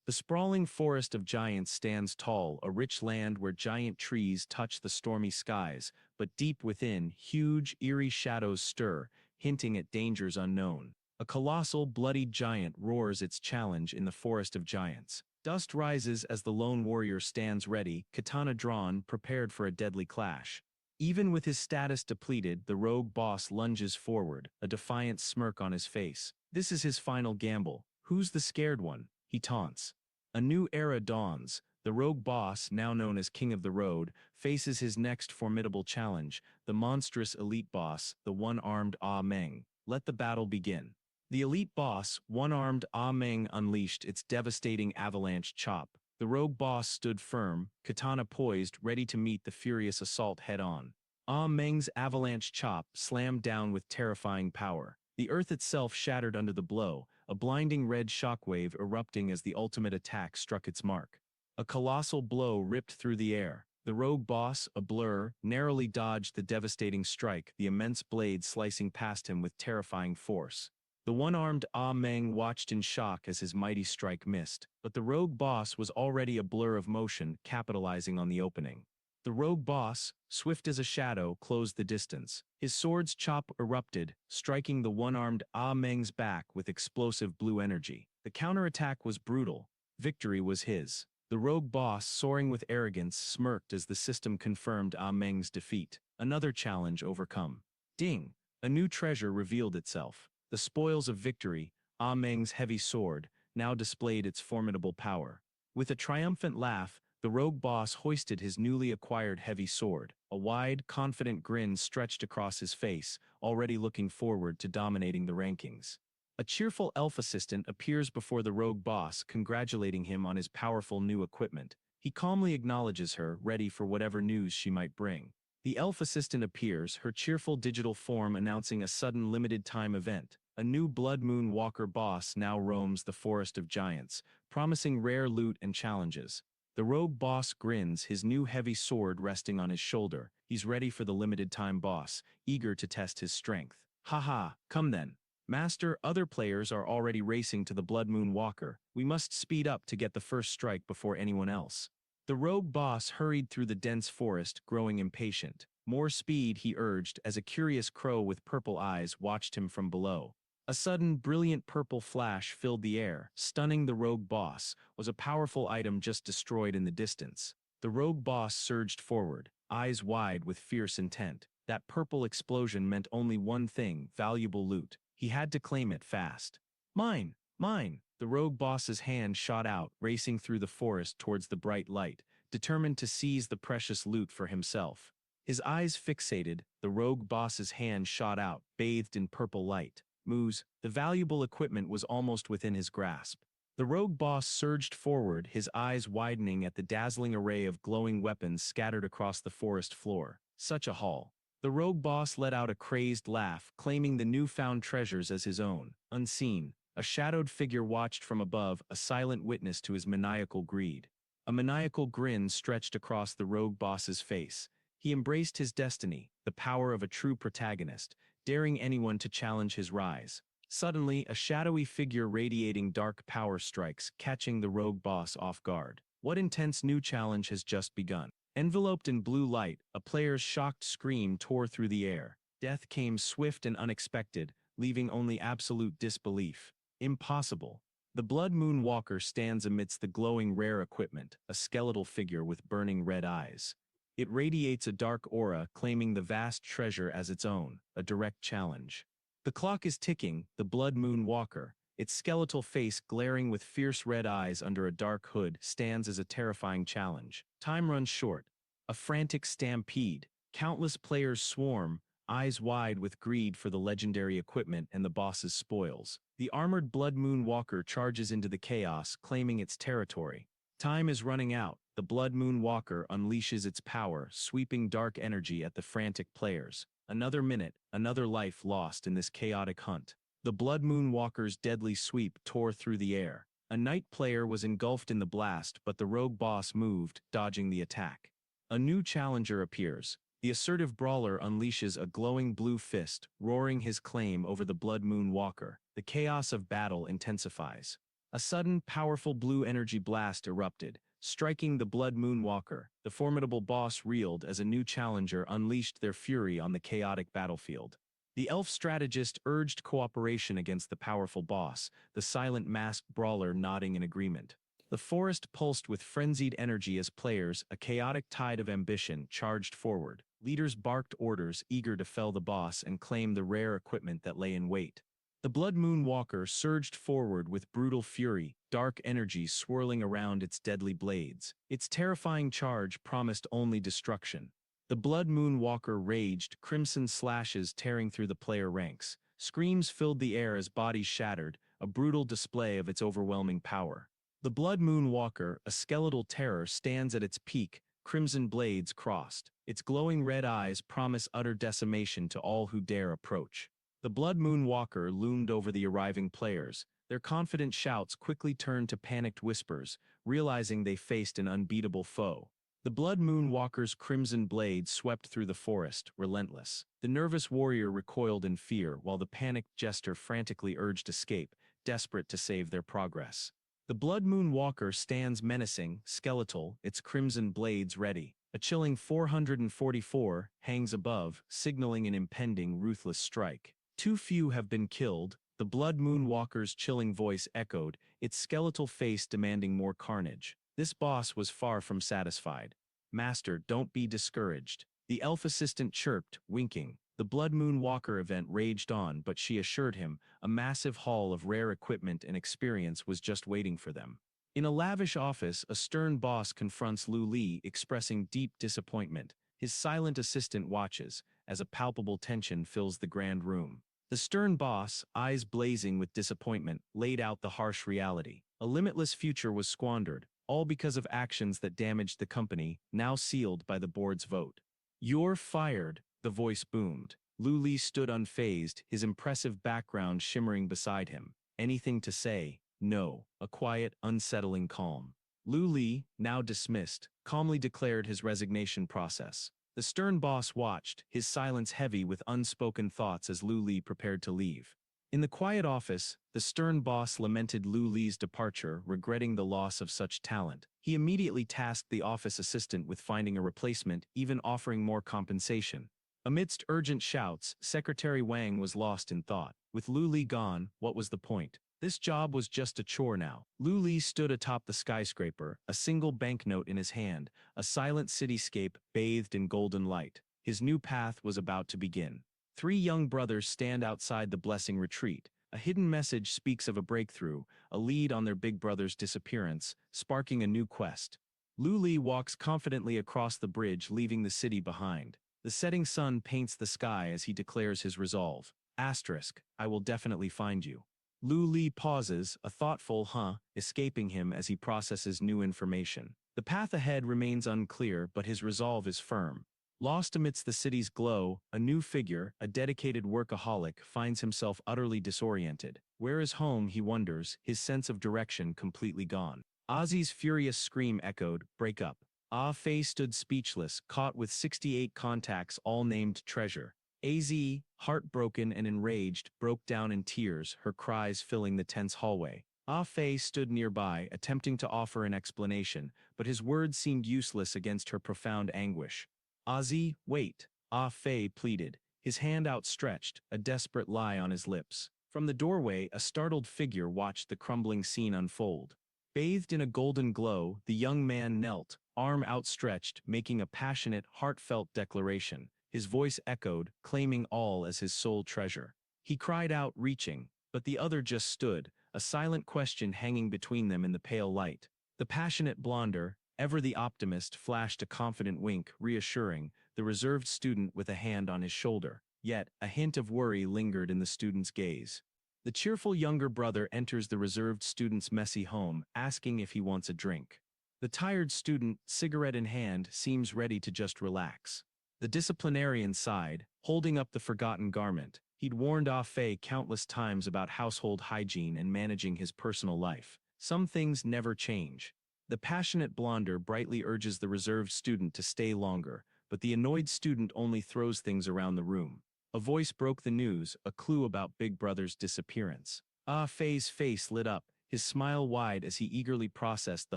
The sprawling forest of giants stands tall, a rich land where giant trees touch the stormy skies, but deep within, huge, eerie shadows stir, hinting at dangers unknown. A colossal, bloodied giant roars its challenge in the forest of giants. Dust rises as the lone warrior stands ready, katana drawn, prepared for a deadly clash. Even with his status depleted, the rogue boss lunges forward, a defiant smirk on his face. This is his final gamble. Who's the scared one? He taunts. A new era dawns. The rogue boss, now known as King of the Road, faces his next formidable challenge, the monstrous elite boss, the one-armed Ah Meng. Let the battle begin. The elite boss, one-armed Ah Meng, unleashed its devastating avalanche chop. The rogue boss stood firm, katana poised, ready to meet the furious assault head-on. Ah Meng's avalanche chop slammed down with terrifying power. The earth itself shattered under the blow, a blinding red shockwave erupting as the ultimate attack struck its mark. A colossal blow ripped through the air. The rogue boss, a blur, narrowly dodged the devastating strike, the immense blade slicing past him with terrifying force. The one-armed Ah Meng watched in shock as his mighty strike missed, but the rogue boss was already a blur of motion, capitalizing on the opening. The rogue boss, swift as a shadow, closed the distance. His sword's chop erupted, striking the one-armed Ah Meng's back with explosive blue energy. The counterattack was brutal. Victory was his. The rogue boss, soaring with arrogance, smirked as the system confirmed Ah Meng's defeat. Another challenge overcome. Ding! A new treasure revealed itself. The spoils of victory, Ah Meng's heavy sword, now displayed its formidable power. With a triumphant laugh, the rogue boss hoisted his newly acquired heavy sword. A wide, confident grin stretched across his face, already looking forward to dominating the rankings. A cheerful elf assistant appears before the rogue boss, congratulating him on his powerful new equipment. He calmly acknowledges her, ready for whatever news she might bring. The elf assistant appears, her cheerful digital form announcing a sudden limited-time event. A new Blood Moon Walker boss now roams the forest of giants, promising rare loot and challenges. The rogue boss grins, his new heavy sword resting on his shoulder. He's ready for the limited-time boss, eager to test his strength. Haha, come then. Master, other players are already racing to the Blood Moon Walker. We must speed up to get the first strike before anyone else. The rogue boss hurried through the dense forest, growing impatient. More speed, he urged, as a curious crow with purple eyes watched him from below. A sudden, brilliant purple flash filled the air, stunning the rogue boss. Was a powerful item just destroyed in the distance. The rogue boss surged forward, eyes wide with fierce intent. That purple explosion meant only one thing, valuable loot. He had to claim it fast. Mine! Mine! The rogue boss's hand shot out, racing through the forest towards the bright light, determined to seize the precious loot for himself. His eyes fixated, the rogue boss's hand shot out, bathed in purple light. Moose, the valuable equipment was almost within his grasp. The rogue boss surged forward, his eyes widening at the dazzling array of glowing weapons scattered across the forest floor. Such a haul. The rogue boss let out a crazed laugh, claiming the newfound treasures as his own. Unseen, a shadowed figure watched from above, a silent witness to his maniacal greed. A maniacal grin stretched across the rogue boss's face. He embraced his destiny, the power of a true protagonist, daring anyone to challenge his rise. Suddenly, a shadowy figure radiating dark power strikes, catching the rogue boss off guard. What intense new challenge has just begun? Enveloped in blue light, a player's shocked scream tore through the air. Death came swift and unexpected, leaving only absolute disbelief. Impossible. The Blood Moon Walker stands amidst the glowing rare equipment, a skeletal figure with burning red eyes. It radiates a dark aura, claiming the vast treasure as its own, a direct challenge. The clock is ticking, the Blood Moon Walker, its skeletal face glaring with fierce red eyes under a dark hood, stands as a terrifying challenge. Time runs short. A frantic stampede. Countless players swarm, eyes wide with greed for the legendary equipment and the boss's spoils. The armored Blood Moon Walker charges into the chaos, claiming its territory. Time is running out. The Blood Moon Walker unleashes its power, sweeping dark energy at the frantic players. Another minute, another life lost in this chaotic hunt. The Blood Moon Walker's deadly sweep tore through the air. A knight player was engulfed in the blast, but the rogue boss moved, dodging the attack. A new challenger appears. The assertive brawler unleashes a glowing blue fist, roaring his claim over the Blood Moon Walker. The chaos of battle intensifies. A sudden, powerful blue energy blast erupted, striking the Blood Moon Walker. The formidable boss reeled as a new challenger unleashed their fury on the chaotic battlefield. The elf strategist urged cooperation against the powerful boss, the silent masked brawler nodding in agreement. The forest pulsed with frenzied energy as players, a chaotic tide of ambition, charged forward. Leaders barked orders, eager to fell the boss and claim the rare equipment that lay in wait. The Blood Moon Walker surged forward with brutal fury, dark energy swirling around its deadly blades. Its terrifying charge promised only destruction. The Blood Moon Walker raged, crimson slashes tearing through the player ranks. Screams filled the air as bodies shattered, a brutal display of its overwhelming power. The Blood Moon Walker, a skeletal terror, stands at its peak, crimson blades crossed. Its glowing red eyes promise utter decimation to all who dare approach. The Blood Moon Walker loomed over the arriving players. Their confident shouts quickly turned to panicked whispers, realizing they faced an unbeatable foe. The Blood Moon Walker's crimson blade swept through the forest, relentless. The nervous warrior recoiled in fear while the panicked jester frantically urged escape, desperate to save their progress. The Blood Moon Walker stands menacing, skeletal, its crimson blades ready. A chilling 444 hangs above, signaling an impending ruthless strike. Too few have been killed, the Blood Moon Walker's chilling voice echoed, its skeletal face demanding more carnage. This boss was far from satisfied. Master, don't be discouraged. The elf assistant chirped, winking. The Blood Moon Walker event raged on, but she assured him a massive haul of rare equipment and experience was just waiting for them. In a lavish office, a stern boss confronts Lu Li, expressing deep disappointment. His silent assistant watches, as a palpable tension fills the grand room. The stern boss, eyes blazing with disappointment, laid out the harsh reality. A limitless future was squandered, all because of actions that damaged the company, now sealed by the board's vote. "You're fired," the voice boomed. Lu Li stood unfazed, his impressive background shimmering beside him. Anything to say? No. A quiet, unsettling calm. Lu Li, now dismissed, calmly declared his resignation process. The stern boss watched, his silence heavy with unspoken thoughts as Lu Li prepared to leave. In the quiet office, the stern boss lamented Lu Li's departure, regretting the loss of such talent. He immediately tasked the office assistant with finding a replacement, even offering more compensation. Amidst urgent shouts, Secretary Wang was lost in thought. With Lu Li gone, what was the point? This job was just a chore now. Lu Li stood atop the skyscraper, a single banknote in his hand, a silent cityscape bathed in golden light. His new path was about to begin. Three young brothers stand outside the blessing retreat. A hidden message speaks of a breakthrough, a lead on their big brother's disappearance, sparking a new quest. Lu Li walks confidently across the bridge, leaving the city behind. The setting sun paints the sky as he declares his resolve. Asterisk, I will definitely find you. Lu Li pauses, a thoughtful escaping him as he processes new information. The path ahead remains unclear, but his resolve is firm. Lost amidst the city's glow, a new figure, a dedicated workaholic, finds himself utterly disoriented. Where is home, he wonders, his sense of direction completely gone. Ozzy's furious scream echoed, break up. Ah Fei stood speechless, caught with 68 contacts all named treasure. Az, heartbroken and enraged, broke down in tears, her cries filling the tense hallway. Ah Fei stood nearby, attempting to offer an explanation, but his words seemed useless against her profound anguish. Ozzy, wait, Ah Fei pleaded, his hand outstretched, a desperate lie on his lips. From the doorway, a startled figure watched the crumbling scene unfold. Bathed in a golden glow, the young man knelt, arm outstretched, making a passionate, heartfelt declaration. His voice echoed, claiming all as his sole treasure. He cried out, reaching, but the other just stood, a silent question hanging between them in the pale light. The passionate blonder, ever the optimist, flashed a confident wink, reassuring, the reserved student with a hand on his shoulder. Yet, a hint of worry lingered in the student's gaze. The cheerful younger brother enters the reserved student's messy home, asking if he wants a drink. The tired student, cigarette in hand, seems ready to just relax. The disciplinarian sighed, holding up the forgotten garment. He'd warned Ah Fei countless times about household hygiene and managing his personal life. Some things never change. The passionate blonder brightly urges the reserved student to stay longer, but the annoyed student only throws things around the room. A voice broke the news, a clue about Big Brother's disappearance. Ah Fei's face lit up, his smile wide as he eagerly processed the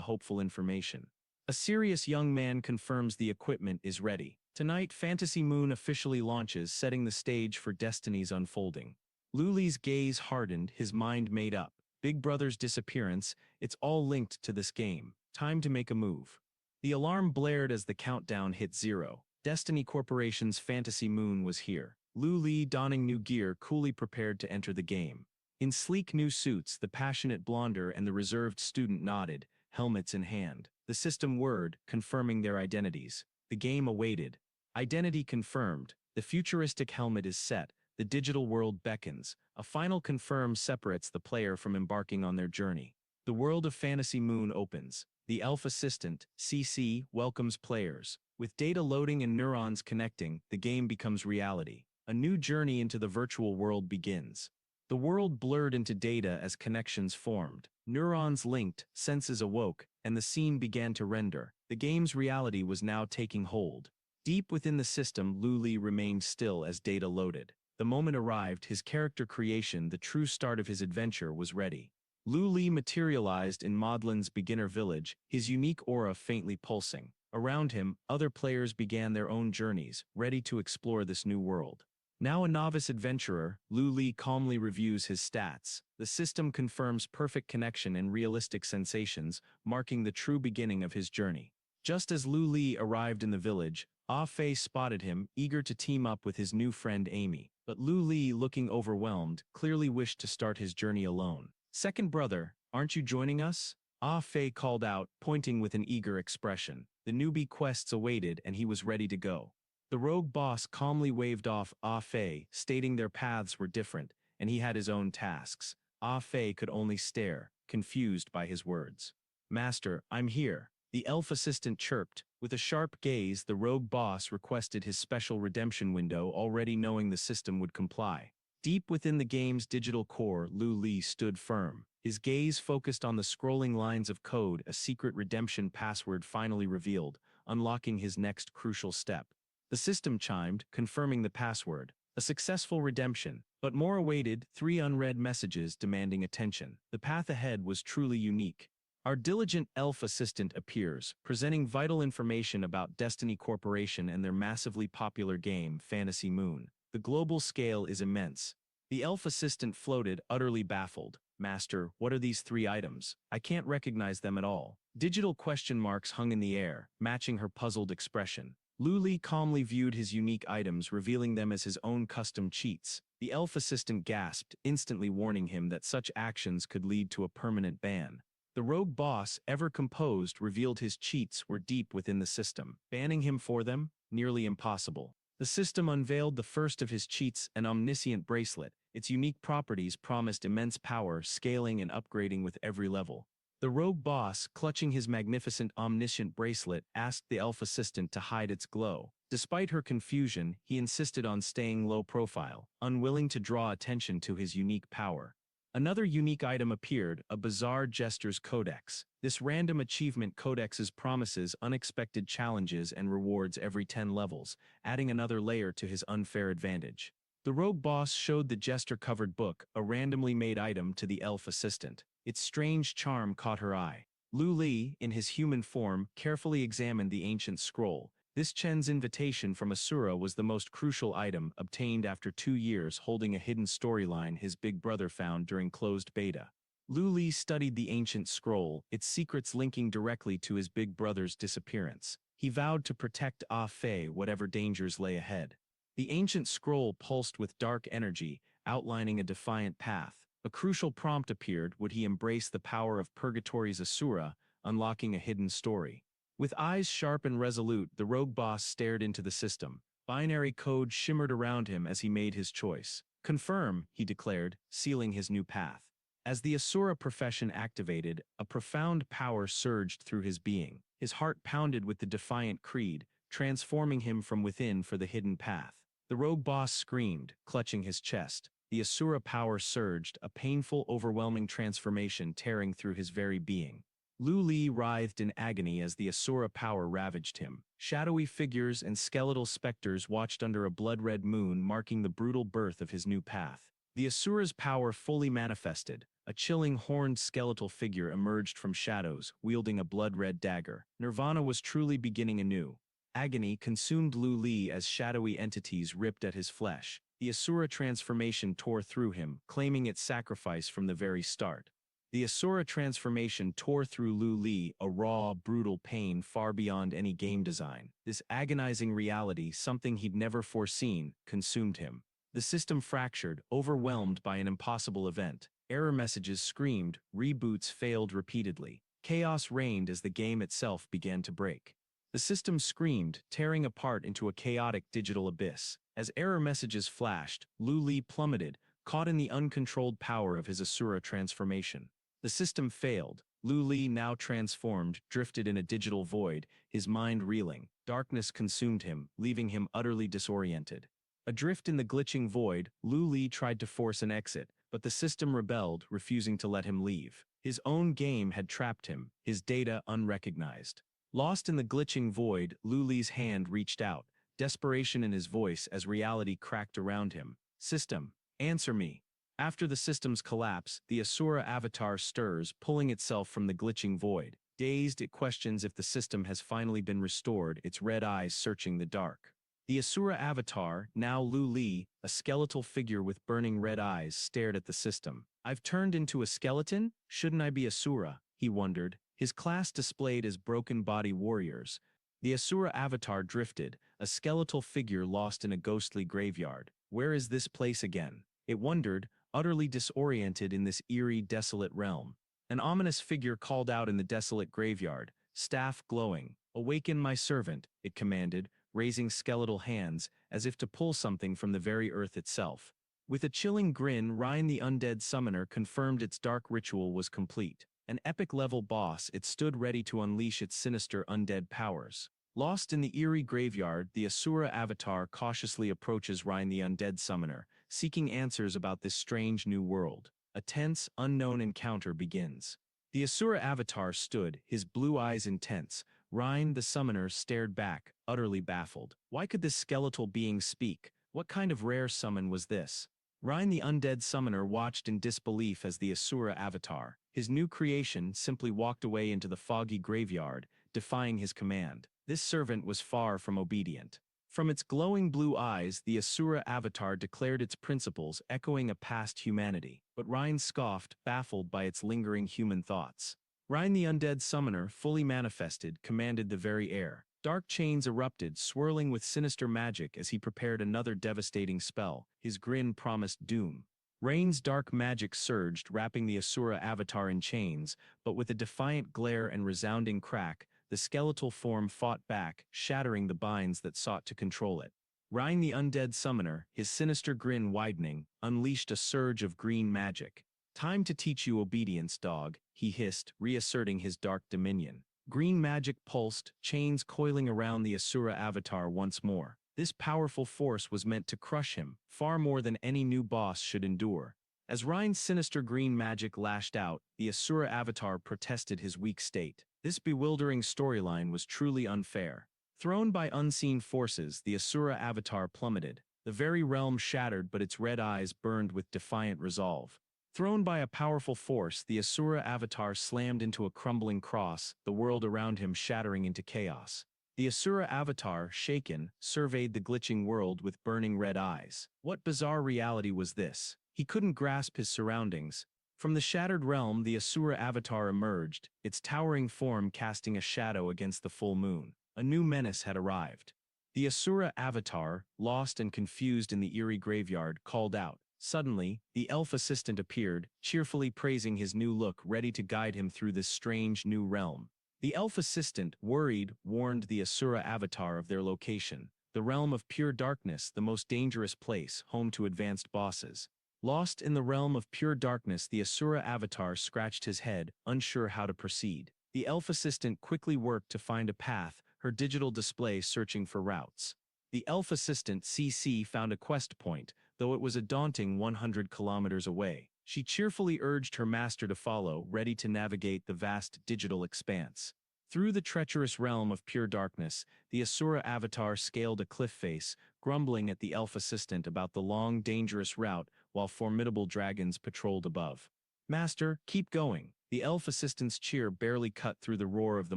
hopeful information. A serious young man confirms the equipment is ready. Tonight, Fantasy Moon officially launches, setting the stage for Destiny's unfolding. Luli's gaze hardened, his mind made up. Big Brother's disappearance, it's all linked to this game. Time to make a move. The alarm blared as the countdown hit 0. Destiny Corporation's Fantasy Moon was here. Luli, donning new gear, coolly prepared to enter the game. In sleek new suits, the passionate blonder and the reserved student nodded, helmets in hand. The system word, confirming their identities. The game awaited. Identity confirmed. The futuristic helmet is set. The digital world beckons. A final confirm separates the player from embarking on their journey. The world of Fantasy Moon opens. The Elf Assistant, CC, welcomes players. With data loading and neurons connecting, the game becomes reality. A new journey into the virtual world begins. The world blurred into data as connections formed. Neurons linked, senses awoke, and the scene began to render. The game's reality was now taking hold. Deep within the system, Luli remained still as data loaded. The moment arrived, his character creation, the true start of his adventure, was ready. Luli materialized in Maudlin's beginner village, his unique aura faintly pulsing. Around him, other players began their own journeys, ready to explore this new world. Now a novice adventurer, Luli calmly reviews his stats. The system confirms perfect connection and realistic sensations, marking the true beginning of his journey. Just as Luli arrived in the village, Ah Fei spotted him, eager to team up with his new friend Amy. But Luli, looking overwhelmed, clearly wished to start his journey alone. "Second brother, aren't you joining us?" Ah Fei called out, pointing with an eager expression. The newbie quests awaited and he was ready to go. The rogue boss calmly waved off Ah Fei, stating their paths were different, and he had his own tasks. Ah Fei could only stare, confused by his words. "Master, I'm here," the elf assistant chirped. With a sharp gaze, the rogue boss requested his special redemption window, already knowing the system would comply. Deep within the game's digital core, Luli stood firm. His gaze focused on the scrolling lines of code, a secret redemption password finally revealed, unlocking his next crucial step. The system chimed, confirming the password. A successful redemption, but more awaited, 3 unread messages demanding attention. The path ahead was truly unique. Our diligent elf assistant appears, presenting vital information about Destiny Corporation and their massively popular game, Fantasy Moon. The global scale is immense. The elf assistant floated, utterly baffled. "Master, what are these 3 items? I can't recognize them at all." Digital question marks hung in the air, matching her puzzled expression. Luli calmly viewed his unique items, revealing them as his own custom cheats. The elf assistant gasped, instantly warning him that such actions could lead to a permanent ban. The rogue boss, ever composed, revealed his cheats were deep within the system. Banning him for them? Nearly impossible. The system unveiled the first of his cheats, an omniscient bracelet. Its unique properties promised immense power, scaling and upgrading with every level. The rogue boss, clutching his magnificent omniscient bracelet, asked the elf assistant to hide its glow. Despite her confusion, he insisted on staying low profile, unwilling to draw attention to his unique power. Another unique item appeared, a bizarre gestures codex. This random achievement codexes promises unexpected challenges and rewards every 10 levels, adding another layer to his unfair advantage. The rogue boss showed the gesture-covered book, a randomly made item, to the elf assistant. Its strange charm caught her eye. Luli, in his human form, carefully examined the ancient scroll. This Chen's invitation from Asura was the most crucial item, obtained after 2 years, holding a hidden storyline his big brother found during closed beta. Luli studied the ancient scroll, its secrets linking directly to his big brother's disappearance. He vowed to protect Ah Fei whatever dangers lay ahead. The ancient scroll pulsed with dark energy, outlining a defiant path. A crucial prompt appeared: would he embrace the power of Purgatory's Asura, unlocking a hidden story? With eyes sharp and resolute, the rogue boss stared into the system. Binary code shimmered around him as he made his choice. "Confirm," he declared, sealing his new path. As the Asura profession activated, a profound power surged through his being. His heart pounded with the defiant creed, transforming him from within for the hidden path. The rogue boss screamed, clutching his chest. The Asura power surged, a painful, overwhelming transformation tearing through his very being. Luli writhed in agony as the Asura power ravaged him. Shadowy figures and skeletal specters watched under a blood-red moon, marking the brutal birth of his new path. The Asura's power fully manifested, A chilling horned skeletal figure emerged from shadows, wielding a blood-red dagger. Nirvana was truly beginning anew. Agony consumed Lu Li as shadowy entities ripped at his flesh. The Asura transformation tore through him, claiming its sacrifice from the very start. The Asura transformation tore through Lu Li, a raw, brutal pain far beyond any game design. This agonizing reality, something he'd never foreseen, consumed him. The system fractured, overwhelmed by an impossible event. Error messages screamed, reboots failed repeatedly. Chaos reigned as the game itself began to break. The system screamed, tearing apart into a chaotic digital abyss. As error messages flashed, Lu Li plummeted, caught in the uncontrolled power of his Asura transformation. The system failed. Lu Li, now transformed, drifted in a digital void, his mind reeling. Darkness consumed him, leaving him utterly disoriented. Adrift in the glitching void, Lu Li tried to force an exit, but the system rebelled, refusing to let him leave. His own game had trapped him, his data unrecognized. Lost in the glitching void, Lu Li's hand reached out, desperation in his voice as reality cracked around him. System, answer me. After the system's collapse, the Asura avatar stirs, pulling itself from the glitching void. Dazed, it questions if the system has finally been restored, its red eyes searching the dark. The Asura avatar, now Lu Li, a skeletal figure with burning red eyes, stared at the system. I've turned into a skeleton? Shouldn't I be Asura? He wondered, his class displayed as broken body warriors. The Asura avatar drifted, a skeletal figure lost in a ghostly graveyard. Where is this place again? It wondered, utterly disoriented in this eerie, desolate realm. An ominous figure called out in the desolate graveyard, staff glowing. Awaken my servant, it commanded, raising skeletal hands, as if to pull something from the very earth itself. With a chilling grin, Ryan the undead summoner confirmed its dark ritual was complete. An epic-level boss, it stood ready to unleash its sinister undead powers. Lost in the eerie graveyard, the Asura avatar cautiously approaches Ryan the undead summoner, seeking answers about this strange new world. A tense, unknown encounter begins. The Asura avatar stood, his blue eyes intense. Ryan the summoner stared back, utterly baffled. Why could this skeletal being speak? What kind of rare summon was this? Ryan the undead summoner watched in disbelief as the Asura avatar, his new creation, simply walked away into the foggy graveyard, defying his command. This servant was far from obedient. From its glowing blue eyes, the Asura avatar declared its principles, echoing a past humanity. But Ryan scoffed, baffled by its lingering human thoughts. Ryan the undead summoner, fully manifested, commanded the very air. Dark chains erupted, swirling with sinister magic as he prepared another devastating spell. His grin promised doom. Rain's dark magic surged, wrapping the Asura avatar in chains, but with a defiant glare and resounding crack, the skeletal form fought back, shattering the binds that sought to control it. Ryan the undead summoner, his sinister grin widening, unleashed a surge of green magic. Time to teach you obedience, dog, he hissed, reasserting his dark dominion. Green magic pulsed, chains coiling around the Asura avatar once more. This powerful force was meant to crush him, far more than any new boss should endure. As Ryan's sinister green magic lashed out, the Asura avatar protested his weak state. This bewildering storyline was truly unfair. Thrown by unseen forces, the Asura avatar plummeted. The very realm shattered, but its red eyes burned with defiant resolve. Thrown by a powerful force, the Asura avatar slammed into a crumbling cross, the world around him shattering into chaos. The Asura avatar, shaken, surveyed the glitching world with burning red eyes. What bizarre reality was this? He couldn't grasp his surroundings. From the shattered realm, the Asura avatar emerged, its towering form casting a shadow against the full moon. A new menace had arrived. The Asura avatar, lost and confused in the eerie graveyard, called out. Suddenly, the elf assistant appeared, cheerfully praising his new look, ready to guide him through this strange new realm. The elf assistant, worried, warned the Asura avatar of their location. The realm of pure darkness, the most dangerous place, home to advanced bosses. Lost in the realm of pure darkness, the Asura avatar scratched his head, unsure how to proceed. The elf assistant quickly worked to find a path, her digital display searching for routes. The elf assistant CC found a quest point, though it was a daunting 100 kilometers away. She cheerfully urged her master to follow, ready to navigate the vast digital expanse. Through the treacherous realm of pure darkness, the Asura avatar scaled a cliff face, grumbling at the elf assistant about the long, dangerous route while formidable dragons patrolled above. Master, keep going. The elf assistant's cheer barely cut through the roar of the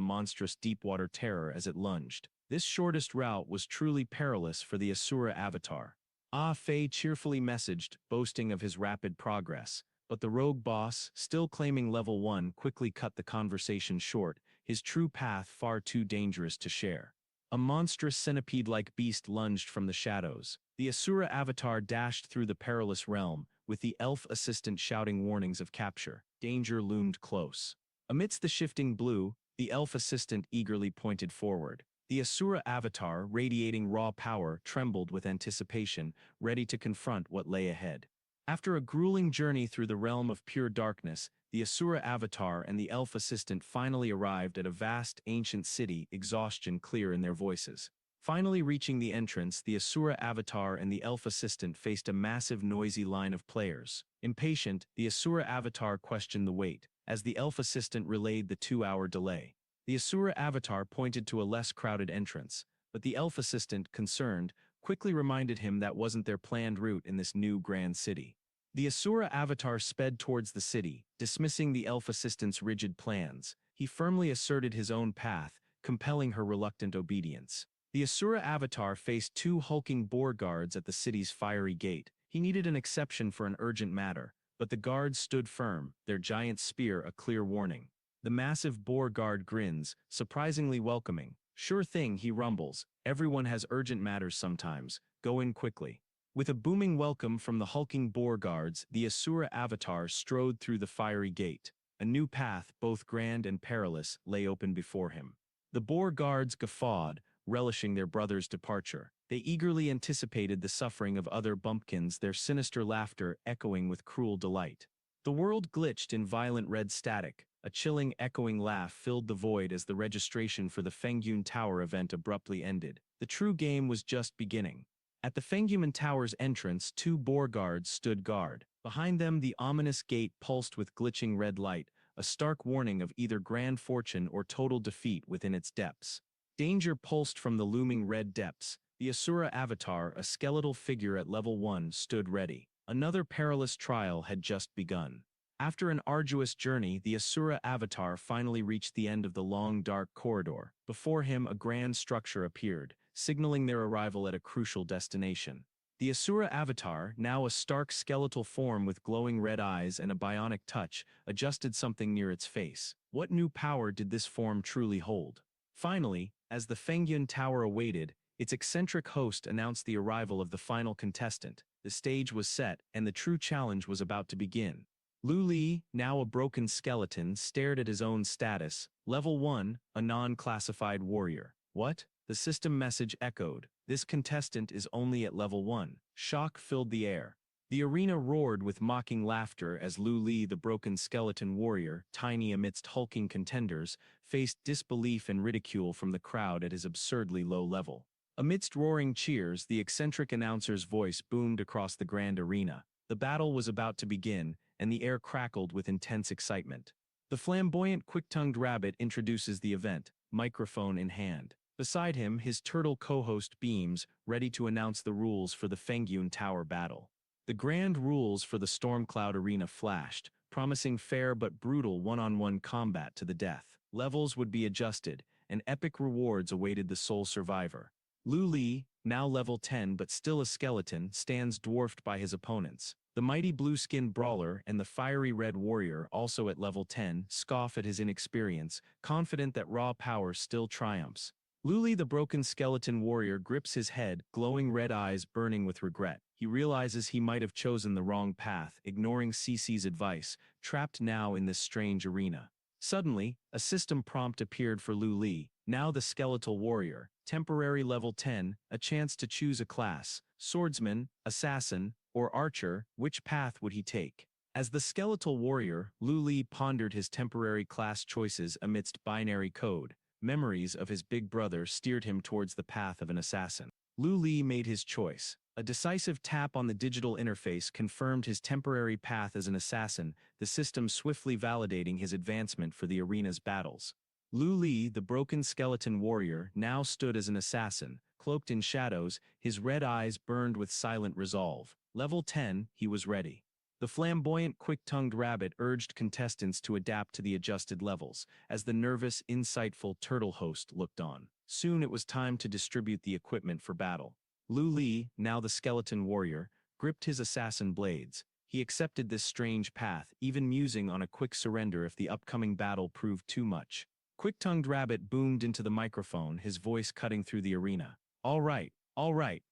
monstrous deep-water terror as it lunged. This shortest route was truly perilous for the Asura avatar. Ah Fei cheerfully messaged, boasting of his rapid progress. But the rogue boss, still claiming level 1, quickly cut the conversation short, his true path far too dangerous to share. A monstrous centipede-like beast lunged from the shadows. The Asura avatar dashed through the perilous realm, with the elf assistant shouting warnings of capture. Danger loomed close. Amidst the shifting blue, the elf assistant eagerly pointed forward. The Asura avatar, radiating raw power, trembled with anticipation, ready to confront what lay ahead. After a grueling journey through the realm of pure darkness, the Asura avatar and the elf assistant finally arrived at a vast, ancient city, exhaustion clear in their voices. Finally reaching the entrance, the Asura avatar and the elf assistant faced a massive, noisy line of players. Impatient, the Asura avatar questioned the wait, as the elf assistant relayed the 2-hour delay. The Asura avatar pointed to a less crowded entrance, but the elf assistant, concerned, quickly reminded him that wasn't their planned route in this new grand city. The Asura avatar sped towards the city, dismissing the elf assistant's rigid plans. He firmly asserted his own path, compelling her reluctant obedience. The Asura avatar faced 2 hulking boar guards at the city's fiery gate. He needed an exception for an urgent matter, but the guards stood firm, their giant spear a clear warning. The massive boar guard grins, surprisingly welcoming. Sure thing, he rumbles. Everyone has urgent matters sometimes. Go in quickly. With a booming welcome from the hulking boar guards, the Asura avatar strode through the fiery gate. A new path, both grand and perilous, lay open before him. The boar guards guffawed, relishing their brother's departure. They eagerly anticipated the suffering of other bumpkins, their sinister laughter echoing with cruel delight. The world glitched in violent red static. A chilling, echoing laugh filled the void as the registration for the Fengyun Tower event abruptly ended. The true game was just beginning. At the Fengyun Tower's entrance, 2 boar guards stood guard. Behind them, the ominous gate pulsed with glitching red light, a stark warning of either grand fortune or total defeat within its depths. Danger pulsed from the looming red depths. The Asura avatar, a skeletal figure at level 1, stood ready. Another perilous trial had just begun. After an arduous journey, the Asura avatar finally reached the end of the long, dark corridor. Before him, a grand structure appeared, signaling their arrival at a crucial destination. The Asura avatar, now a stark skeletal form with glowing red eyes and a bionic touch, adjusted something near its face. What new power did this form truly hold? Finally, as the Fengyun Tower awaited, its eccentric host announced the arrival of the final contestant. The stage was set, and the true challenge was about to begin. Lu Li, now a broken skeleton, stared at his own status. Level 1, a non-classified warrior. What? The system message echoed. This contestant is only at level 1. Shock filled the air. The arena roared with mocking laughter as Lu Li, the broken skeleton warrior, tiny amidst hulking contenders, faced disbelief and ridicule from the crowd at his absurdly low level. Amidst roaring cheers, the eccentric announcer's voice boomed across the grand arena. The battle was about to begin, and the air crackled with intense excitement. The flamboyant, quick-tongued rabbit introduces the event, microphone in hand. Beside him, his turtle co-host beams, ready to announce the rules for the Fengyun Tower battle. The grand rules for the Stormcloud Arena flashed, promising fair but brutal one-on-one combat to the death. Levels would be adjusted, and epic rewards awaited the sole survivor. Lu Li, now level 10 but still a skeleton, stands dwarfed by his opponents. The mighty blue-skinned brawler and the fiery red warrior, also at level 10, scoff at his inexperience, confident that raw power still triumphs. Lu Li, the broken skeleton warrior, grips his head, glowing red eyes burning with regret. He realizes he might have chosen the wrong path, ignoring CC's advice, trapped now in this strange arena. Suddenly, a system prompt appeared for Lu Li, now the skeletal warrior, temporary level 10, a chance to choose a class, swordsman, assassin, or archer. Which path would he take? As the skeletal warrior, Lu Li pondered his temporary class choices amidst binary code. Memories of his big brother steered him towards the path of an assassin. Lu Li made his choice. A decisive tap on the digital interface confirmed his temporary path as an assassin, the system swiftly validating his advancement for the arena's battles. Lu Li, the broken skeleton warrior, now stood as an assassin, cloaked in shadows, his red eyes burned with silent resolve. Level 10, he was ready. The flamboyant, quick-tongued rabbit urged contestants to adapt to the adjusted levels, as the nervous, insightful turtle host looked on. Soon it was time to distribute the equipment for battle. Lu Li, now the skeleton warrior, gripped his assassin blades. He accepted this strange path, even musing on a quick surrender if the upcoming battle proved too much. Quick-tongued rabbit boomed into the microphone, his voice cutting through the arena. All right,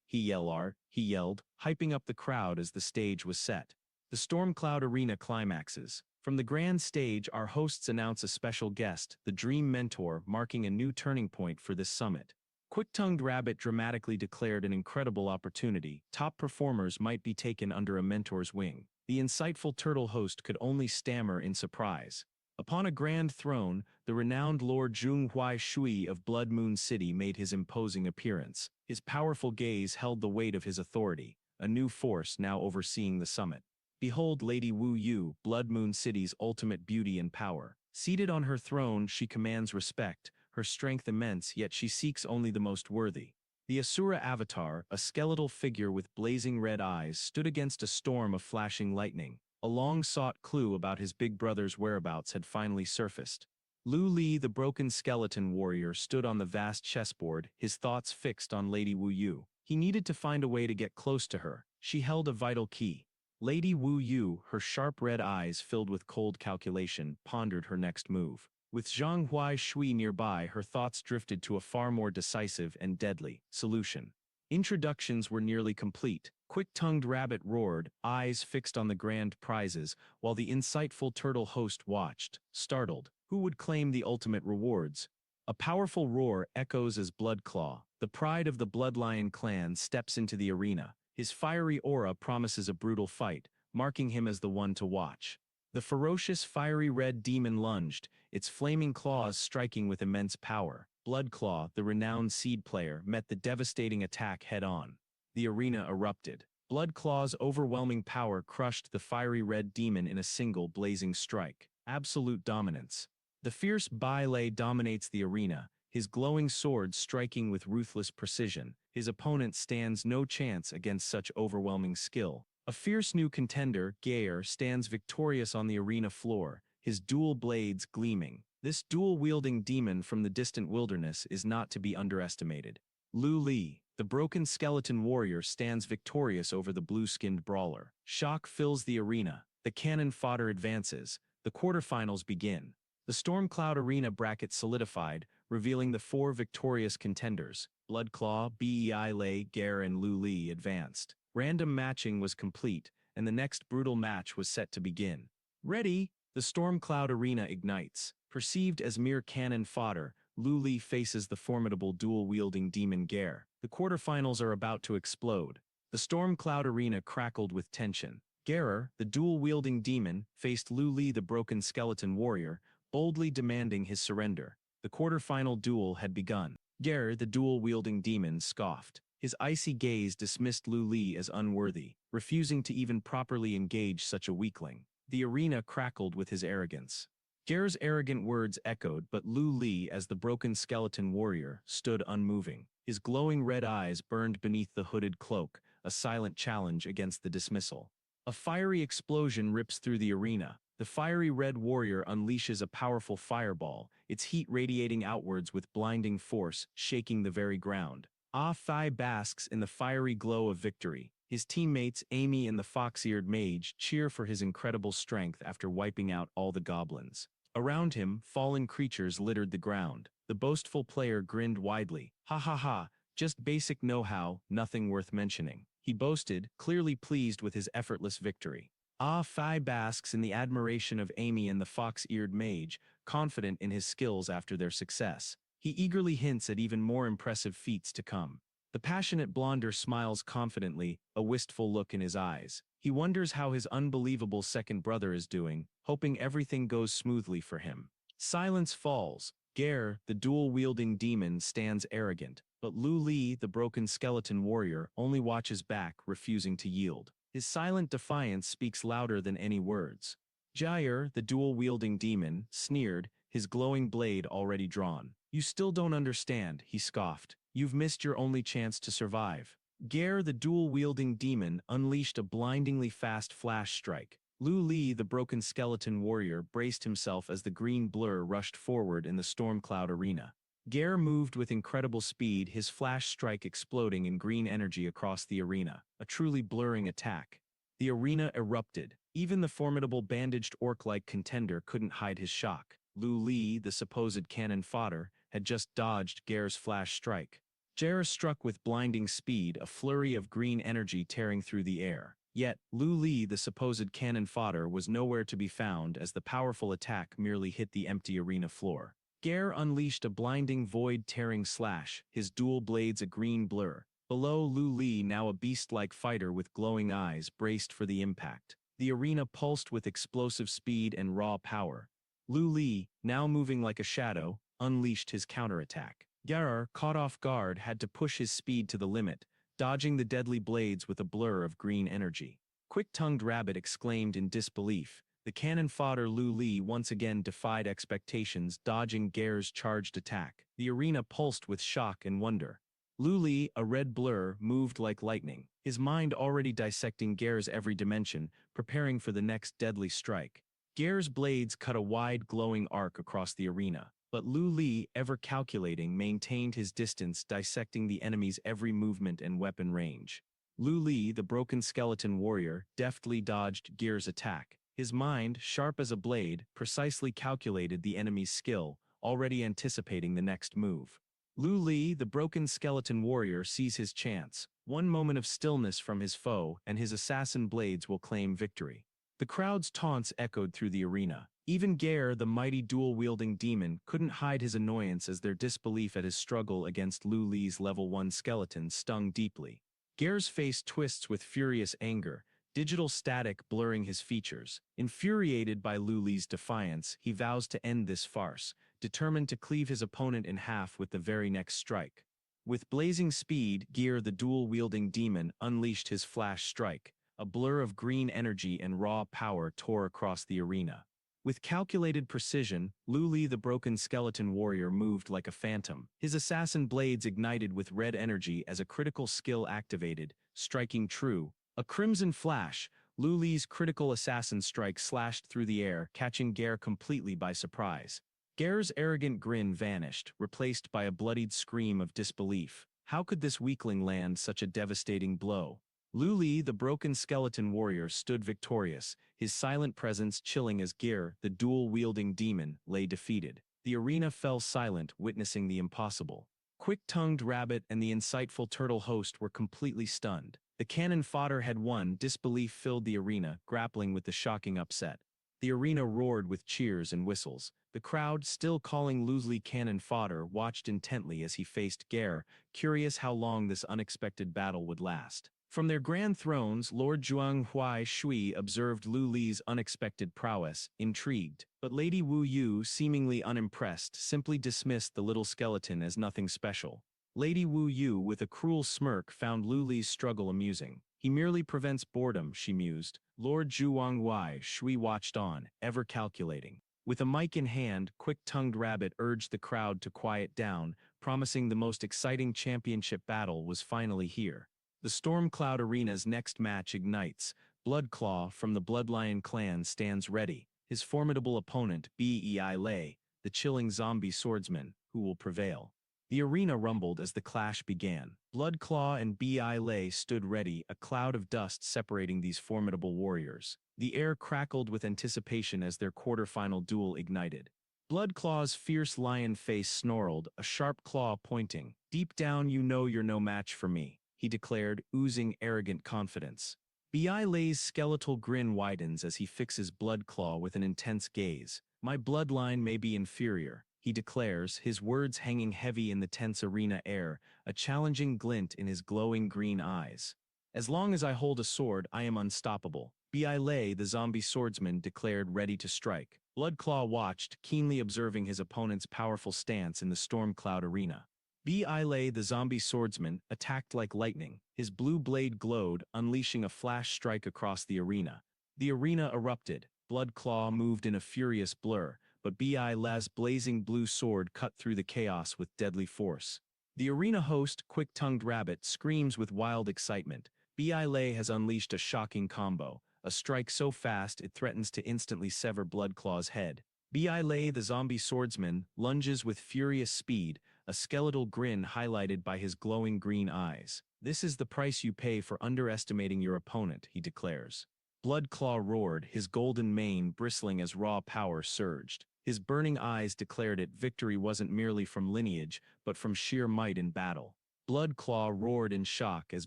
he yelled, hyping up the crowd as the stage was set. The Stormcloud Arena climaxes. From the grand stage, our hosts announce a special guest, the Dream Mentor, marking a new turning point for this summit. Quick-tongued rabbit dramatically declared an incredible opportunity. Top performers might be taken under a mentor's wing. The insightful turtle host could only stammer in surprise. Upon a grand throne, the renowned Lord Zhonghui Shui of Blood Moon City made his imposing appearance. His powerful gaze held the weight of his authority, a new force now overseeing the summit. Behold Lady Wu Yu, Blood Moon City's ultimate beauty and power. Seated on her throne, she commands respect, her strength immense, yet she seeks only the most worthy. The Asura avatar, a skeletal figure with blazing red eyes, stood against a storm of flashing lightning. A long-sought clue about his big brother's whereabouts had finally surfaced. Lu Li, the broken skeleton warrior, stood on the vast chessboard, his thoughts fixed on Lady Wu Yu. He needed to find a way to get close to her. She held a vital key. Lady Wu Yu, her sharp red eyes filled with cold calculation, pondered her next move. With Zhonghui Shui nearby, her thoughts drifted to a far more decisive and deadly solution. Introductions were nearly complete. Quick-tongued rabbit roared, eyes fixed on the grand prizes, while the insightful turtle host watched, startled. Who would claim the ultimate rewards? A powerful roar echoes as Bloodclaw, the pride of the Bloodlion clan, steps into the arena. His fiery aura promises a brutal fight, marking him as the one to watch. The ferocious fiery red demon lunged, its flaming claws striking with immense power. Bloodclaw, the renowned seed player, met the devastating attack head-on. The arena erupted. Bloodclaw's overwhelming power crushed the fiery red demon in a single blazing strike. Absolute dominance. The fierce Bai Lei dominates the arena, his glowing sword striking with ruthless precision. His opponent stands no chance against such overwhelming skill. A fierce new contender, Gaer, stands victorious on the arena floor, his dual blades gleaming. This dual-wielding demon from the distant wilderness is not to be underestimated. Lu Li, the broken skeleton warrior, stands victorious over the blue-skinned brawler. Shock fills the arena. The cannon fodder advances. The quarterfinals begin. The Stormcloud Arena bracket solidified, revealing the 4 victorious contenders. Bloodclaw, Bei Lei, Gaer, and Lu Li advanced. Random matching was complete, and the next brutal match was set to begin. Ready? The Stormcloud Arena ignites. Perceived as mere cannon fodder, Lu Li faces the formidable dual-wielding demon Gaer. The quarterfinals are about to explode. The Stormcloud Arena crackled with tension. Gaer, the dual-wielding demon, faced Lu Li, the broken skeleton warrior, boldly demanding his surrender. The quarterfinal duel had begun. Gaer, the dual-wielding demon, scoffed. His icy gaze dismissed Lu Li as unworthy, refusing to even properly engage such a weakling. The arena crackled with his arrogance. Gaer's arrogant words echoed, but Lu Li, as the broken skeleton warrior, stood unmoving. His glowing red eyes burned beneath the hooded cloak, a silent challenge against the dismissal. A fiery explosion rips through the arena. The fiery red warrior unleashes a powerful fireball, its heat radiating outwards with blinding force, shaking the very ground. Ah Thai basks in the fiery glow of victory. His teammates, Amy and the fox-eared mage, cheer for his incredible strength after wiping out all the goblins. Around him, fallen creatures littered the ground. The boastful player grinned widely. Ha ha ha, just basic know-how, nothing worth mentioning. He boasted, clearly pleased with his effortless victory. Ah Thai basks in the admiration of Amy and the fox-eared mage, confident in his skills after their success. He eagerly hints at even more impressive feats to come. The passionate blonder smiles confidently, a wistful look in his eyes. He wonders how his unbelievable second brother is doing, hoping everything goes smoothly for him. Silence falls. Gaer, the dual-wielding demon, stands arrogant, but Lu Li, the broken skeleton warrior, only watches back, refusing to yield. His silent defiance speaks louder than any words. Jair, the dual-wielding demon, sneered, his glowing blade already drawn. You still don't understand, he scoffed. You've missed your only chance to survive. Gare the dual-wielding demon unleashed a blindingly fast flash strike. Lu Li, the broken skeleton warrior, braced himself as the green blur rushed forward in the storm cloud arena. Gare moved with incredible speed, his flash strike exploding in green energy across the arena, a truly blurring attack. The arena erupted. Even the formidable bandaged orc-like contender couldn't hide his shock. Lu Li, the supposed cannon fodder, had just dodged Gare's flash strike. Gare struck with blinding speed, a flurry of green energy tearing through the air. Yet, Lu Li, the supposed cannon fodder, was nowhere to be found as the powerful attack merely hit the empty arena floor. Gare unleashed a blinding void-tearing slash, his dual blades a green blur. Below Lu Li, now a beast-like fighter with glowing eyes, braced for the impact. The arena pulsed with explosive speed and raw power. Lu Li, now moving like a shadow, unleashed his counterattack. Gare, caught off guard, had to push his speed to the limit, dodging the deadly blades with a blur of green energy. Quick-tongued Rabbit exclaimed in disbelief. The cannon fodder Lu Li once again defied expectations, dodging Gare's charged attack. The arena pulsed with shock and wonder. Lu Li, a red blur, moved like lightning, his mind already dissecting Gare's every dimension, preparing for the next deadly strike. Gare's blades cut a wide glowing arc across the arena. But Lu Li, ever calculating, maintained his distance, dissecting the enemy's every movement and weapon range. Lu Li, the broken skeleton warrior, deftly dodged Gare's attack. His mind, sharp as a blade, precisely calculated the enemy's skill, already anticipating the next move. Lu Li, the broken skeleton warrior, sees his chance. One moment of stillness from his foe, and his assassin blades will claim victory. The crowd's taunts echoed through the arena. Even Gare, the mighty dual-wielding demon, couldn't hide his annoyance as their disbelief at his struggle against Lu Li's level 1 skeleton stung deeply. Gare's face twists with furious anger, digital static blurring his features. Infuriated by Lu Li's defiance, he vows to end this farce, determined to cleave his opponent in half with the very next strike. With blazing speed, Gare, the dual-wielding demon, unleashed his flash strike. A blur of green energy and raw power tore across the arena. With calculated precision, Lu Li, the broken skeleton warrior, moved like a phantom. His assassin blades ignited with red energy as a critical skill activated, striking true. A crimson flash, Lu Li's critical assassin strike slashed through the air, catching Gare completely by surprise. Gare's arrogant grin vanished, replaced by a bloodied scream of disbelief. How could this weakling land such a devastating blow? Lu Li, the broken skeleton warrior, stood victorious, his silent presence chilling as Gare, the dual-wielding demon, lay defeated. The arena fell silent, witnessing the impossible. Quick-tongued Rabbit and the insightful turtle host were completely stunned. The cannon fodder had won. Disbelief filled the arena, grappling with the shocking upset. The arena roared with cheers and whistles. The crowd, still calling Lu Li cannon fodder, watched intently as he faced Gare, curious how long this unexpected battle would last. From their grand thrones, Lord Zhuang Huai Shui observed Lu Li's unexpected prowess, intrigued. But Lady Wu Yu, seemingly unimpressed, simply dismissed the little skeleton as nothing special. Lady Wu Yu, with a cruel smirk, found Lu Li's struggle amusing. He merely prevents boredom, she mused. Lord Zhuang Huai Shui watched on, ever calculating. With a mic in hand, Quick-tongued Rabbit urged the crowd to quiet down, promising the most exciting championship battle was finally here. The Storm Cloud Arena's next match ignites. Bloodclaw from the Bloodlion clan stands ready. His formidable opponent, Bei Lei, the chilling zombie swordsman, who will prevail. The arena rumbled as the clash began. Bloodclaw and Bei Lei stood ready, a cloud of dust separating these formidable warriors. The air crackled with anticipation as their quarter-final duel ignited. Bloodclaw's fierce lion face snarled, a sharp claw pointing. "Deep down you know you're no match for me," he declared, oozing arrogant confidence. Bei Lei's skeletal grin widens as he fixes Bloodclaw with an intense gaze. "My bloodline may be inferior," he declares, his words hanging heavy in the tense arena air, a challenging glint in his glowing green eyes. "As long as I hold a sword, I am unstoppable," Bei Lei, the zombie swordsman, declared, ready to strike. Bloodclaw watched, keenly observing his opponent's powerful stance in the storm cloud arena. Bei Lei, the zombie swordsman, attacked like lightning. His blue blade glowed, unleashing a flash strike across the arena. The arena erupted. Bloodclaw moved in a furious blur, but Bei Lei's blazing blue sword cut through the chaos with deadly force. The arena host, Quick-Tongued Rabbit, screams with wild excitement. Yahello has unleashed a shocking combo, a strike so fast it threatens to instantly sever Bloodclaw's head. Yahello, the zombie swordsman, lunges with furious speed, a skeletal grin highlighted by his glowing green eyes. "This is the price you pay for underestimating your opponent," he declares. Bloodclaw roared, his golden mane bristling as raw power surged. His burning eyes declared it victory wasn't merely from lineage, but from sheer might in battle. Bloodclaw roared in shock as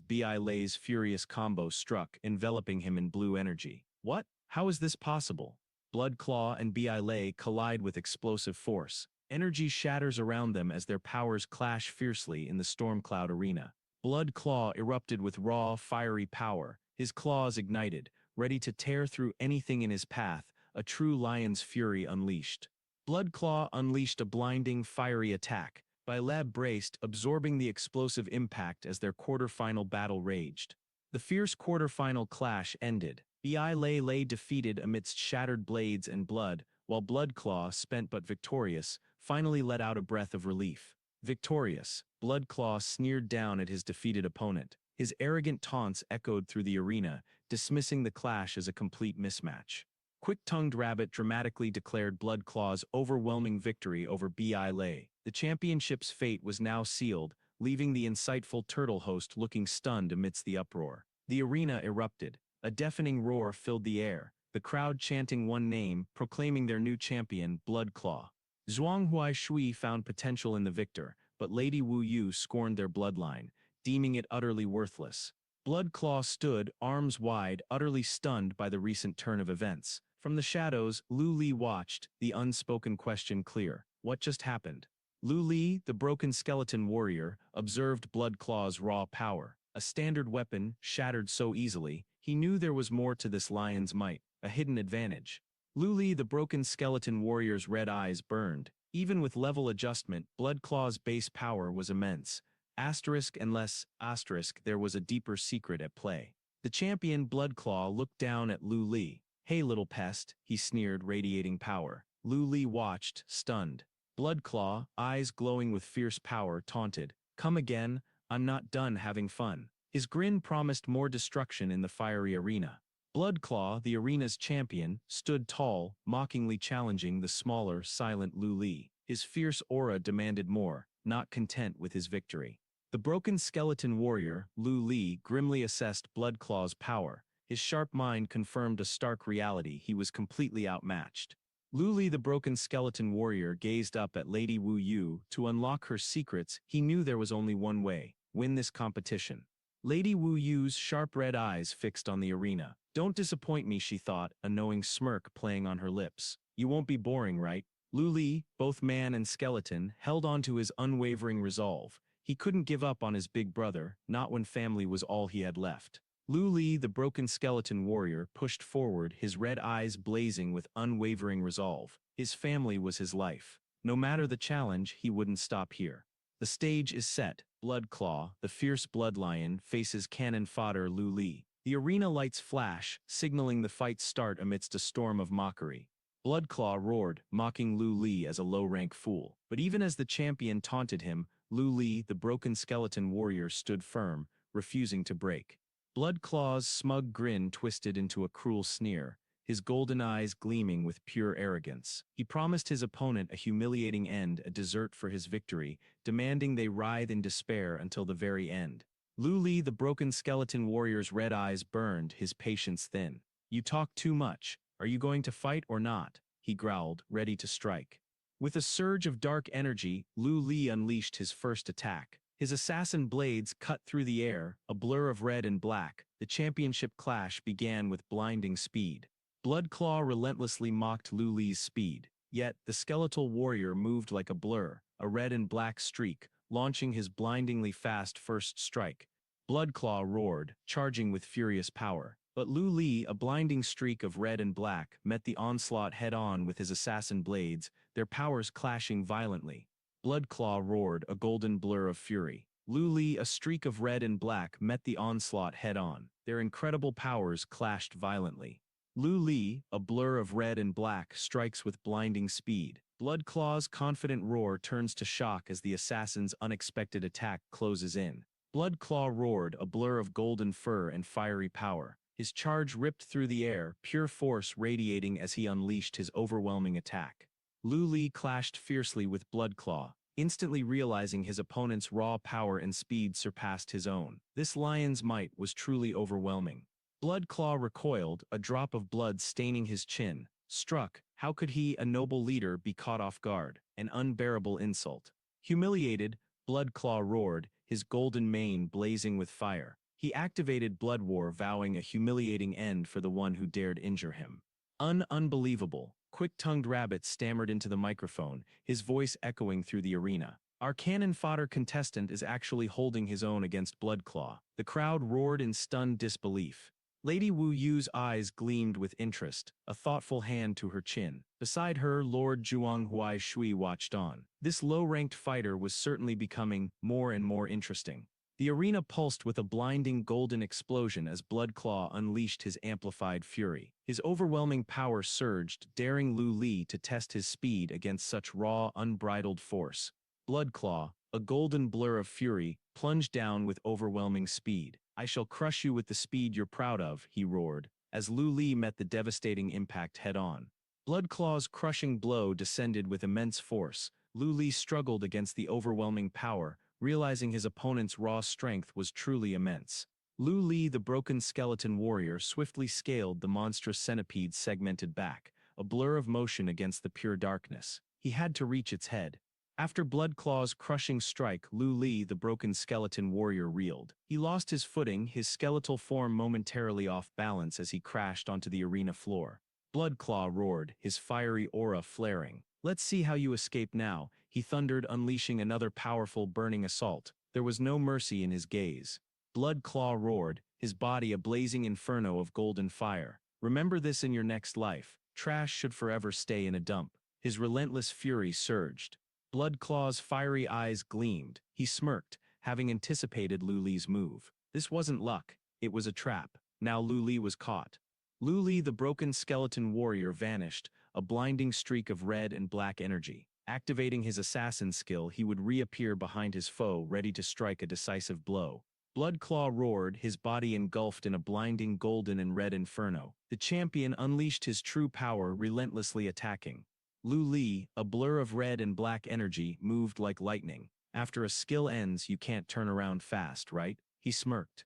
Yahello's furious combo struck, enveloping him in blue energy. "What? How is this possible?" Bloodclaw and Yahello collide with explosive force. Energy shatters around them as their powers clash fiercely in the Stormcloud arena. Bloodclaw erupted with raw, fiery power, his claws ignited, ready to tear through anything in his path, a true lion's fury unleashed. Bloodclaw unleashed a blinding, fiery attack. Yahello braced, absorbing the explosive impact as their quarter-final battle raged. The fierce quarter-final clash ended. Yahello lay defeated amidst shattered blades and blood, while Bloodclaw, spent but victorious, finally let out a breath of relief. Victorious, Bloodclaw sneered down at his defeated opponent. His arrogant taunts echoed through the arena, dismissing the clash as a complete mismatch. Quick-Tongued Rabbit dramatically declared Bloodclaw's overwhelming victory over Yahello. The championship's fate was now sealed, leaving the insightful turtle host looking stunned amidst the uproar. The arena erupted. A deafening roar filled the air, the crowd chanting one name, proclaiming their new champion, Bloodclaw. Zhuanghui Shui found potential in the victor, but Lady Wu Yu scorned their bloodline, deeming it utterly worthless. Bloodclaw stood, arms wide, utterly stunned by the recent turn of events. From the shadows, Lu Li watched, the unspoken question clear. What just happened? Lu Li, the broken skeleton warrior, observed Bloodclaw's raw power. A standard weapon, shattered so easily, he knew there was more to this lion's might, a hidden advantage. Lu Li, the broken skeleton warrior's red eyes burned. Even with level adjustment, Bloodclaw's base power was immense. Asterisk unless, asterisk, there was a deeper secret at play. The champion Bloodclaw looked down at Lu Li. "Hey little pest," he sneered, radiating power. Lu Li watched, stunned. Bloodclaw, eyes glowing with fierce power, taunted. "Come again, I'm not done having fun." His grin promised more destruction in the fiery arena. Bloodclaw, the arena's champion, stood tall, mockingly challenging the smaller, silent Lu Li. His fierce aura demanded more, not content with his victory. The broken skeleton warrior, Lu Li, grimly assessed Bloodclaw's power. His sharp mind confirmed a stark reality: he was completely outmatched. Lu Li, the broken skeleton warrior, gazed up at Lady Wu Yu. To unlock her secrets, he knew there was only one way: win this competition. Lady Wu Yu's sharp red eyes fixed on the arena. "Don't disappoint me," she thought, a knowing smirk playing on her lips. "You won't be boring, right?" Lu Li, both man and skeleton, held on to his unwavering resolve. He couldn't give up on his big brother, not when family was all he had left. Lu Li, the broken skeleton warrior, pushed forward, his red eyes blazing with unwavering resolve. His family was his life. No matter the challenge, he wouldn't stop here. The stage is set. Bloodclaw, the fierce bloodlion, faces cannon fodder Lu Li. The arena lights flash, signaling the fight's start amidst a storm of mockery. Bloodclaw roared, mocking Lu Li as a low-rank fool. But even as the champion taunted him, Lu Li, the broken skeleton warrior, stood firm, refusing to break. Bloodclaw's smug grin twisted into a cruel sneer, his golden eyes gleaming with pure arrogance. He promised his opponent a humiliating end, a dessert for his victory, demanding they writhe in despair until the very end. Lu Li, the broken skeleton warrior's red eyes burned, his patience thin. "You talk too much. Are you going to fight or not?" he growled, ready to strike. With a surge of dark energy, Lu Li unleashed his first attack. His assassin blades cut through the air, a blur of red and black. The championship clash began with blinding speed. Bloodclaw relentlessly mocked Lu Li's speed. Yet, the skeletal warrior moved like a blur, a red and black streak, launching his blindingly fast first strike. Bloodclaw roared, charging with furious power. But Lu Li, a blinding streak of red and black, met the onslaught head-on with his assassin blades, their powers clashing violently. Bloodclaw roared, a golden blur of fury. Lu Li, a streak of red and black, met the onslaught head-on. Their incredible powers clashed violently. Lu Li, a blur of red and black, strikes with blinding speed. Bloodclaw's confident roar turns to shock as the assassin's unexpected attack closes in. Bloodclaw roared, a blur of golden fur and fiery power. His charge ripped through the air, pure force radiating as he unleashed his overwhelming attack. Lu Li clashed fiercely with Bloodclaw, instantly realizing his opponent's raw power and speed surpassed his own. This lion's might was truly overwhelming. Bloodclaw recoiled, a drop of blood staining his chin. Struck, how could he, a noble leader, be caught off guard? An unbearable insult. Humiliated, Bloodclaw roared, his golden mane blazing with fire. He activated Blood War, vowing a humiliating end for the one who dared injure him. Unbelievable. Quick-tongued Rabbit stammered into the microphone, his voice echoing through the arena. Our cannon fodder contestant is actually holding his own against Bloodclaw. The crowd roared in stunned disbelief. Lady Wu Yu's eyes gleamed with interest, a thoughtful hand to her chin. Beside her, Lord Zhuanghuai Shui watched on. This low-ranked fighter was certainly becoming more and more interesting. The arena pulsed with a blinding golden explosion as Bloodclaw unleashed his amplified fury. His overwhelming power surged, daring Lu Li to test his speed against such raw, unbridled force. Bloodclaw, a golden blur of fury, plunged down with overwhelming speed. I shall crush you with the speed you're proud of, he roared, as Lu Li met the devastating impact head-on. Bloodclaw's crushing blow descended with immense force. Lu Li struggled against the overwhelming power, realizing his opponent's raw strength was truly immense. Lu Li, the broken skeleton warrior, swiftly scaled the monstrous centipede's segmented back, a blur of motion against the pure darkness. He had to reach its head. After Bloodclaw's crushing strike, Lu Li, the broken skeleton warrior, reeled. He lost his footing, his skeletal form momentarily off balance as he crashed onto the arena floor. Bloodclaw roared, his fiery aura flaring. Let's see how you escape now, he thundered, unleashing another powerful burning assault. There was no mercy in his gaze. Bloodclaw roared, his body a blazing inferno of golden fire. Remember this in your next life. Trash should forever stay in a dump. His relentless fury surged. Bloodclaw's fiery eyes gleamed. He smirked, having anticipated Lu Li's move. This wasn't luck, it was a trap. Now Lu Li was caught. Lu Li, the broken skeleton warrior, vanished, a blinding streak of red and black energy. Activating his assassin skill, he would reappear behind his foe, ready to strike a decisive blow. Bloodclaw roared, his body engulfed in a blinding golden and red inferno. The champion unleashed his true power, relentlessly attacking. Lu Li, a blur of red and black energy, moved like lightning. After a skill ends, you can't turn around fast, right? He smirked.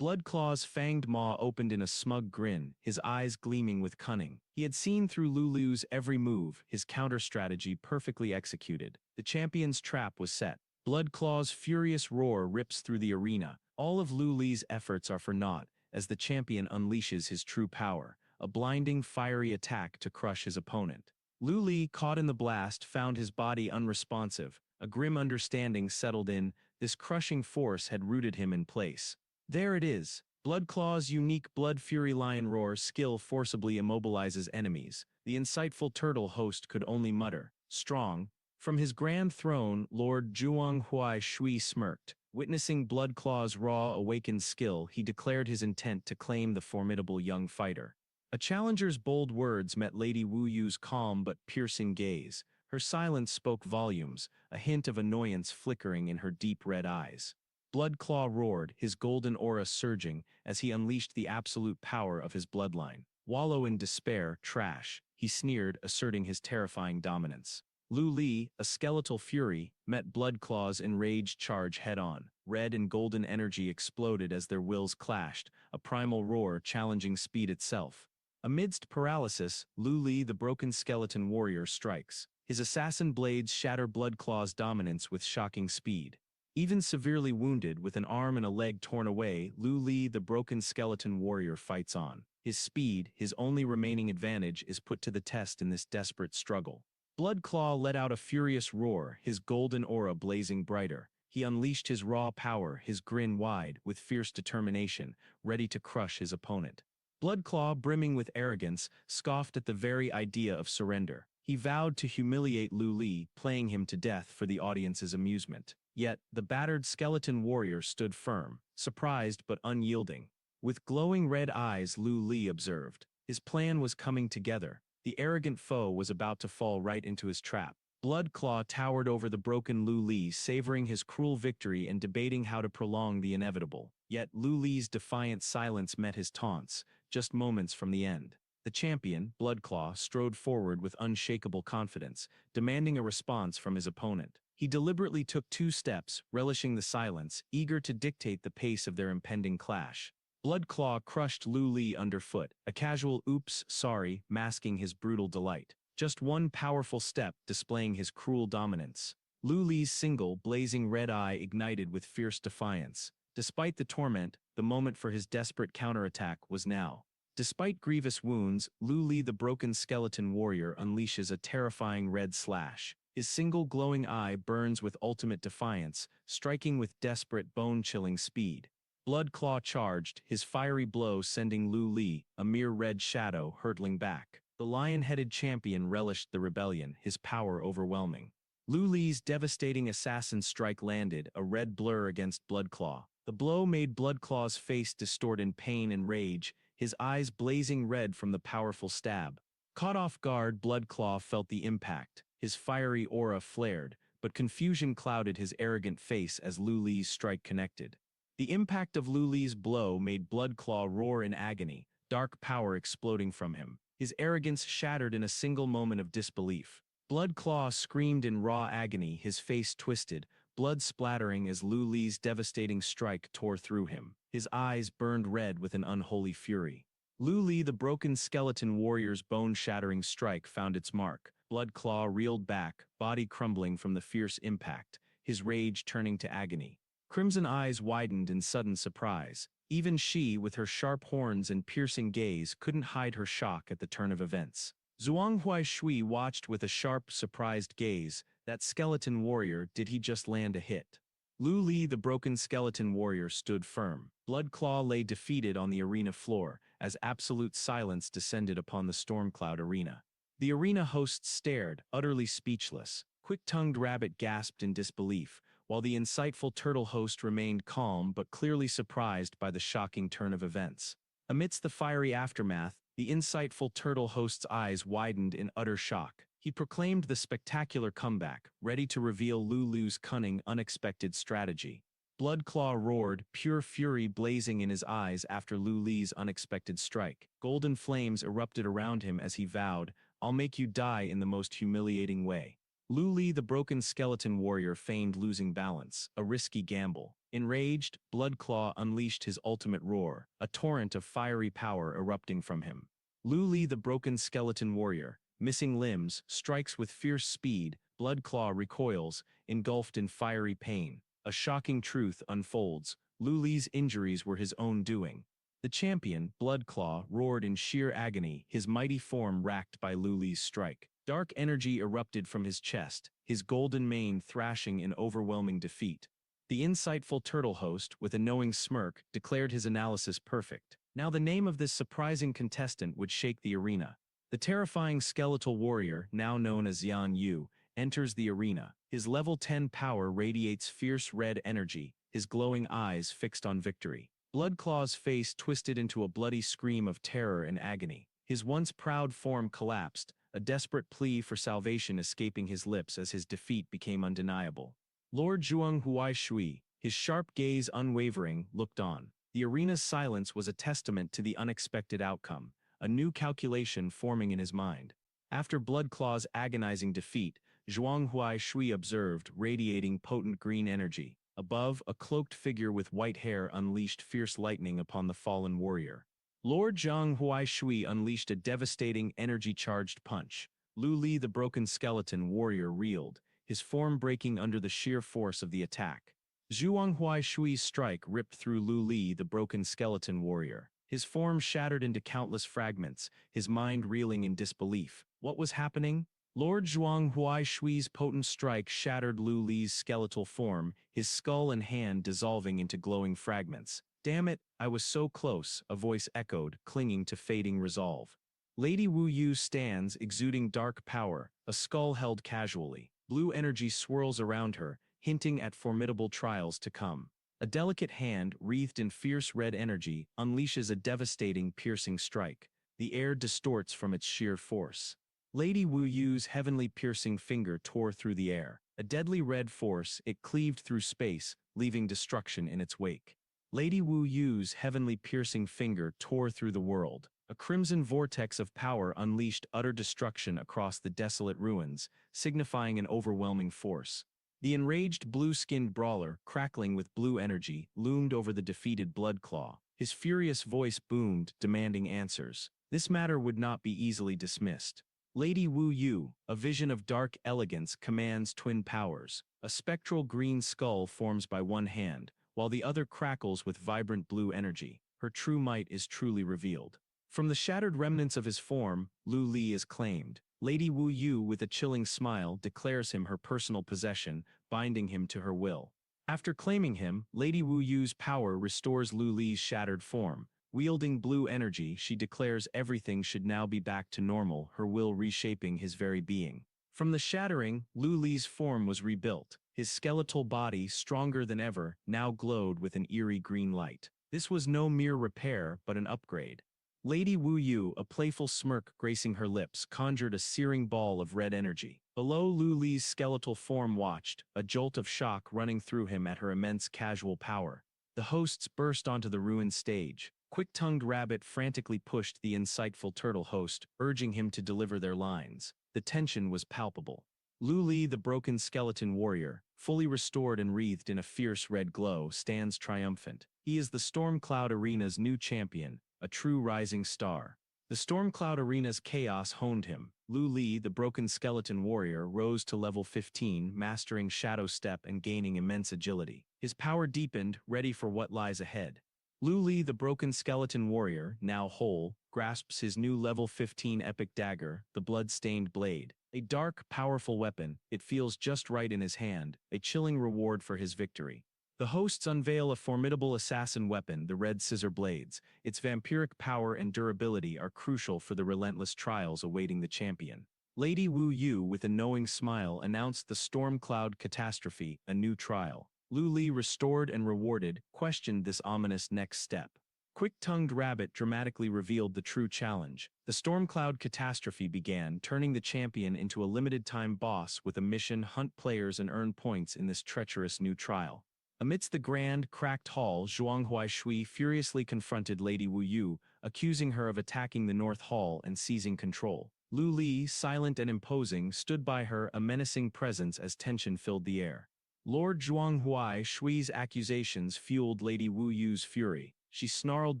Bloodclaw's fanged maw opened in a smug grin, his eyes gleaming with cunning. He had seen through Lulu's every move, his counter-strategy perfectly executed. The champion's trap was set. Bloodclaw's furious roar rips through the arena. All of Lu Li's efforts are for naught, as the champion unleashes his true power, a blinding, fiery attack to crush his opponent. Lu Li, caught in the blast, found his body unresponsive. A grim understanding settled in. This crushing force had rooted him in place. There it is. Bloodclaw's unique Blood Fury Lion Roar skill forcibly immobilizes enemies. The insightful turtle host could only mutter, "Strong." From his grand throne, Lord Zhuanghuai Shui smirked. Witnessing Bloodclaw's raw, awakened skill, he declared his intent to claim the formidable young fighter. A challenger's bold words met Lady Wu Yu's calm but piercing gaze. Her silence spoke volumes, a hint of annoyance flickering in her deep red eyes. Bloodclaw roared, his golden aura surging as he unleashed the absolute power of his bloodline. Wallow in despair, trash, he sneered, asserting his terrifying dominance. Lu Li, a skeletal fury, met Bloodclaw's enraged charge head-on. Red and golden energy exploded as their wills clashed, a primal roar challenging speed itself. Amidst paralysis, Lu Li, the broken skeleton warrior, strikes. His assassin blades shatter Bloodclaw's dominance with shocking speed. Even severely wounded, with an arm and a leg torn away, Lu Li, the broken skeleton warrior, fights on. His speed, his only remaining advantage, is put to the test in this desperate struggle. Bloodclaw let out a furious roar, his golden aura blazing brighter. He unleashed his raw power, his grin wide, with fierce determination, ready to crush his opponent. Bloodclaw, brimming with arrogance, scoffed at the very idea of surrender. He vowed to humiliate Lu Li, playing him to death for the audience's amusement. Yet, the battered skeleton warrior stood firm, surprised but unyielding. With glowing red eyes, Lu Li observed. His plan was coming together. The arrogant foe was about to fall right into his trap. Bloodclaw towered over the broken Lu Li, savoring his cruel victory and debating how to prolong the inevitable. Yet Lu Li's defiant silence met his taunts, just moments from the end. The champion, Bloodclaw, strode forward with unshakable confidence, demanding a response from his opponent. He deliberately took 2 steps, relishing the silence, eager to dictate the pace of their impending clash. Bloodclaw crushed Lu Li underfoot, a casual oops, sorry, masking his brutal delight. Just one powerful step displaying his cruel dominance. Lu Li's single, blazing red eye ignited with fierce defiance. Despite the torment, the moment for his desperate counterattack was now. Despite grievous wounds, Lu Li the broken skeleton warrior unleashes a terrifying red slash. His single glowing eye burns with ultimate defiance, striking with desperate bone-chilling speed. Bloodclaw charged, his fiery blow sending Lu Li, a mere red shadow, hurtling back. The lion-headed champion relished the rebellion, his power overwhelming. Lu Li's devastating assassin strike landed, a red blur against Bloodclaw. The blow made Bloodclaw's face distort in pain and rage, his eyes blazing red from the powerful stab. Caught off guard, Bloodclaw felt the impact. His fiery aura flared, but confusion clouded his arrogant face as Lu Li's strike connected. The impact of Lu Li's blow made Bloodclaw roar in agony, dark power exploding from him. His arrogance shattered in a single moment of disbelief. Bloodclaw screamed in raw agony, his face twisted, blood splattering as Lu Li's devastating strike tore through him. His eyes burned red with an unholy fury. Lu Li the broken skeleton warrior's bone-shattering strike found its mark. Bloodclaw reeled back, body crumbling from the fierce impact, his rage turning to agony. Crimson eyes widened in sudden surprise. Even she, with her sharp horns and piercing gaze, couldn't hide her shock at the turn of events. Zhuang Huaishui watched with a sharp, surprised gaze. That skeleton warrior, did he just land a hit? Lu Li the broken skeleton warrior stood firm. Bloodclaw lay defeated on the arena floor, as absolute silence descended upon the Stormcloud arena. The arena hosts stared, utterly speechless. Quick-tongued Rabbit gasped in disbelief, while the insightful Turtle host remained calm but clearly surprised by the shocking turn of events. Amidst the fiery aftermath, the insightful Turtle host's eyes widened in utter shock. He proclaimed the spectacular comeback, ready to reveal Lu Li's cunning, unexpected strategy. Bloodclaw roared, pure fury blazing in his eyes after Lu Li's unexpected strike. Golden flames erupted around him as he vowed, "I'll make you die in the most humiliating way." Lu Li the broken skeleton warrior feigned losing balance, a risky gamble. Enraged, Bloodclaw unleashed his ultimate roar, a torrent of fiery power erupting from him. Lu Li the broken skeleton warrior, missing limbs, strikes with fierce speed. Bloodclaw recoils, engulfed in fiery pain. A shocking truth unfolds. Lu Li's injuries were his own doing. The champion, Bloodclaw, roared in sheer agony, his mighty form racked by Lu Li's strike. Dark energy erupted from his chest, his golden mane thrashing in overwhelming defeat. The insightful Turtle host, with a knowing smirk, declared his analysis perfect. Now the name of this surprising contestant would shake the arena. The terrifying skeletal warrior, now known as Yan Yu, enters the arena. His level 10 power radiates fierce red energy, his glowing eyes fixed on victory. Bloodclaw's face twisted into a bloody scream of terror and agony. His once proud form collapsed, a desperate plea for salvation escaping his lips as his defeat became undeniable. Lord Zhuang Huaishui, his sharp gaze unwavering, looked on. The arena's silence was a testament to the unexpected outcome, a new calculation forming in his mind. After Bloodclaw's agonizing defeat, Zhuang Huaishui observed, radiating potent green energy. Above, a cloaked figure with white hair unleashed fierce lightning upon the fallen warrior. Lord Zhang Huaishui unleashed a devastating, energy-charged punch. Lu Li the broken skeleton warrior reeled, his form breaking under the sheer force of the attack. Zhuang Huaishui's strike ripped through Lu Li the broken skeleton warrior. His form shattered into countless fragments, his mind reeling in disbelief. What was happening? Lord Zhuang Huaishui's potent strike shattered Lu Li's skeletal form, his skull and hand dissolving into glowing fragments. "Damn it, I was so close," a voice echoed, clinging to fading resolve. Lady Wu Yu stands, exuding dark power, a skull held casually. Blue energy swirls around her, hinting at formidable trials to come. A delicate hand, wreathed in fierce red energy, unleashes a devastating, piercing strike. The air distorts from its sheer force. Lady Wu Yu's heavenly piercing finger tore through the air. A deadly red force, it cleaved through space, leaving destruction in its wake. Lady Wu Yu's heavenly piercing finger tore through the world. A crimson vortex of power unleashed utter destruction across the desolate ruins, signifying an overwhelming force. The enraged blue-skinned brawler, crackling with blue energy, loomed over the defeated Bloodclaw. His furious voice boomed, demanding answers. This matter would not be easily dismissed. Lady Wu Yu, a vision of dark elegance, commands twin powers. A spectral green skull forms by one hand, while the other crackles with vibrant blue energy. Her true might is truly revealed. From the shattered remnants of his form, Lu Li is claimed. Lady Wu Yu, with a chilling smile, declares him her personal possession, binding him to her will. After claiming him, Lady Wu Yu's power restores Lu Li's shattered form. Wielding blue energy, she declares everything should now be back to normal, her will reshaping his very being. From the shattering, Lu Li's form was rebuilt. His skeletal body, stronger than ever, now glowed with an eerie green light. This was no mere repair, but an upgrade. Lady Wu Yu, a playful smirk gracing her lips, conjured a searing ball of red energy. Below, Lu Li's skeletal form watched, a jolt of shock running through him at her immense casual power. The hosts burst onto the ruined stage. Quick-tongued Rabbit frantically pushed the insightful turtle host, urging him to deliver their lines. The tension was palpable. Lu Li, the broken skeleton warrior, fully restored and wreathed in a fierce red glow, stands triumphant. He is the Stormcloud Arena's new champion, a true rising star. The Stormcloud Arena's chaos honed him. Lu Li, the broken skeleton warrior, rose to level 15, mastering Shadow Step and gaining immense agility. His power deepened, ready for what lies ahead. Lu Li, the broken skeleton warrior, now whole, grasps his new level 15 epic dagger, the blood-stained blade. A dark, powerful weapon, it feels just right in his hand, a chilling reward for his victory. The hosts unveil a formidable assassin weapon, the red scissor blades. Its vampiric power and durability are crucial for the relentless trials awaiting the champion. Lady Wu Yu, with a knowing smile, announced the Stormcloud Catastrophe, a new trial. Lu Li, restored and rewarded, questioned this ominous next step. Quick-tongued Rabbit dramatically revealed the true challenge. The Stormcloud Catastrophe began, turning the champion into a limited-time boss with a mission: hunt players and earn points in this treacherous new trial. Amidst the grand, cracked hall, Zhuanghua Shui furiously confronted Lady Wu Yu, accusing her of attacking the North Hall and seizing control. Lu Li, silent and imposing, stood by her, a menacing presence as tension filled the air. Lord Zhuanghua Shui's accusations fueled Lady Wu Yu's fury. She snarled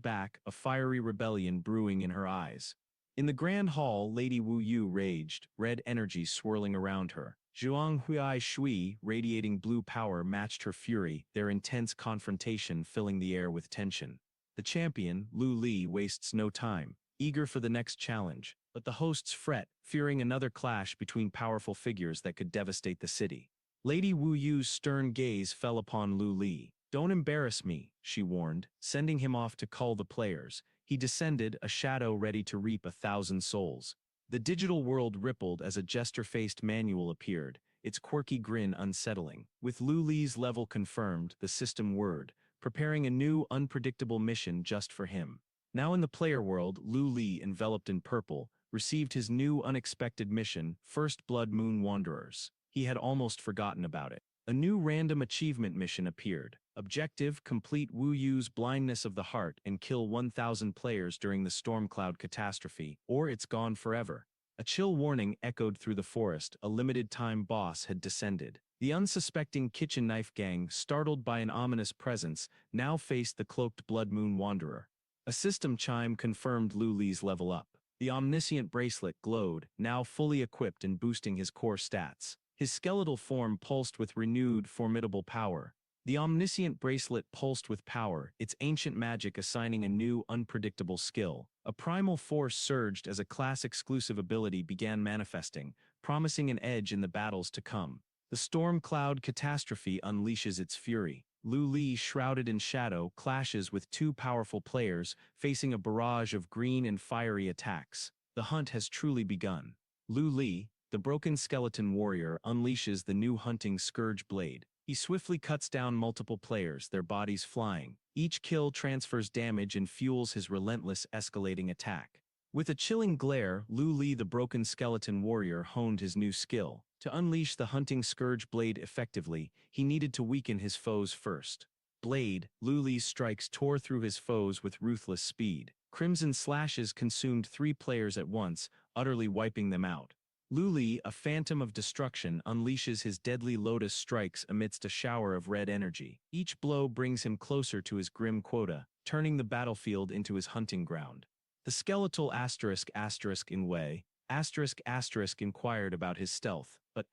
back, a fiery rebellion brewing in her eyes. In the grand hall, Lady Wu Yu raged, red energy swirling around her. Zhuanghua Shui, radiating blue power, matched her fury, their intense confrontation filling the air with tension. The champion, Lu Li, wastes no time, eager for the next challenge, but the hosts fret, fearing another clash between powerful figures that could devastate the city. Lady Wu Yu's stern gaze fell upon Lu Li. "Don't embarrass me," she warned, sending him off to cull the players. He descended, a shadow ready to reap 1,000 souls. The digital world rippled as a jester-faced manual appeared, its quirky grin unsettling. With Lu Li's level confirmed, the system whirred, preparing a new, unpredictable mission just for him. Now in the player world, Lu Li, enveloped in purple, received his new unexpected mission, First Blood Moon Wanderers. He had almost forgotten about it. A new random achievement mission appeared. Objective: complete Wu Yu's blindness of the heart and kill 1,000 players during the Stormcloud Catastrophe, or it's gone forever. A chill warning echoed through the forest. A limited-time boss had descended. The unsuspecting kitchen knife gang, startled by an ominous presence, now faced the cloaked Blood Moon Wanderer. A system chime confirmed Lu Li's level up. The omniscient bracelet glowed, now fully equipped and boosting his core stats. His skeletal form pulsed with renewed, formidable power. The omniscient bracelet pulsed with power, its ancient magic assigning a new, unpredictable skill. A primal force surged as a class-exclusive ability began manifesting, promising an edge in the battles to come. The Stormcloud Catastrophe unleashes its fury. Lu Li, shrouded in shadow, clashes with two powerful players, facing a barrage of green and fiery attacks. The hunt has truly begun. Lu Li, the broken skeleton warrior, unleashes the new hunting scourge blade. He swiftly cuts down multiple players, their bodies flying. Each kill transfers damage and fuels his relentless, escalating attack. With a chilling glare, Lu Li the broken skeleton warrior honed his new skill. To unleash the hunting scourge blade effectively, he needed to weaken his foes first. Blade, Lu Li's strikes tore through his foes with ruthless speed. Crimson slashes consumed 3 players at once, utterly wiping them out. Lu Li, a phantom of destruction, unleashes his deadly lotus strikes amidst a shower of red energy. Each blow brings him closer to his grim quota, turning the battlefield into his hunting ground. The skeletal in way, inquired about his stealth, but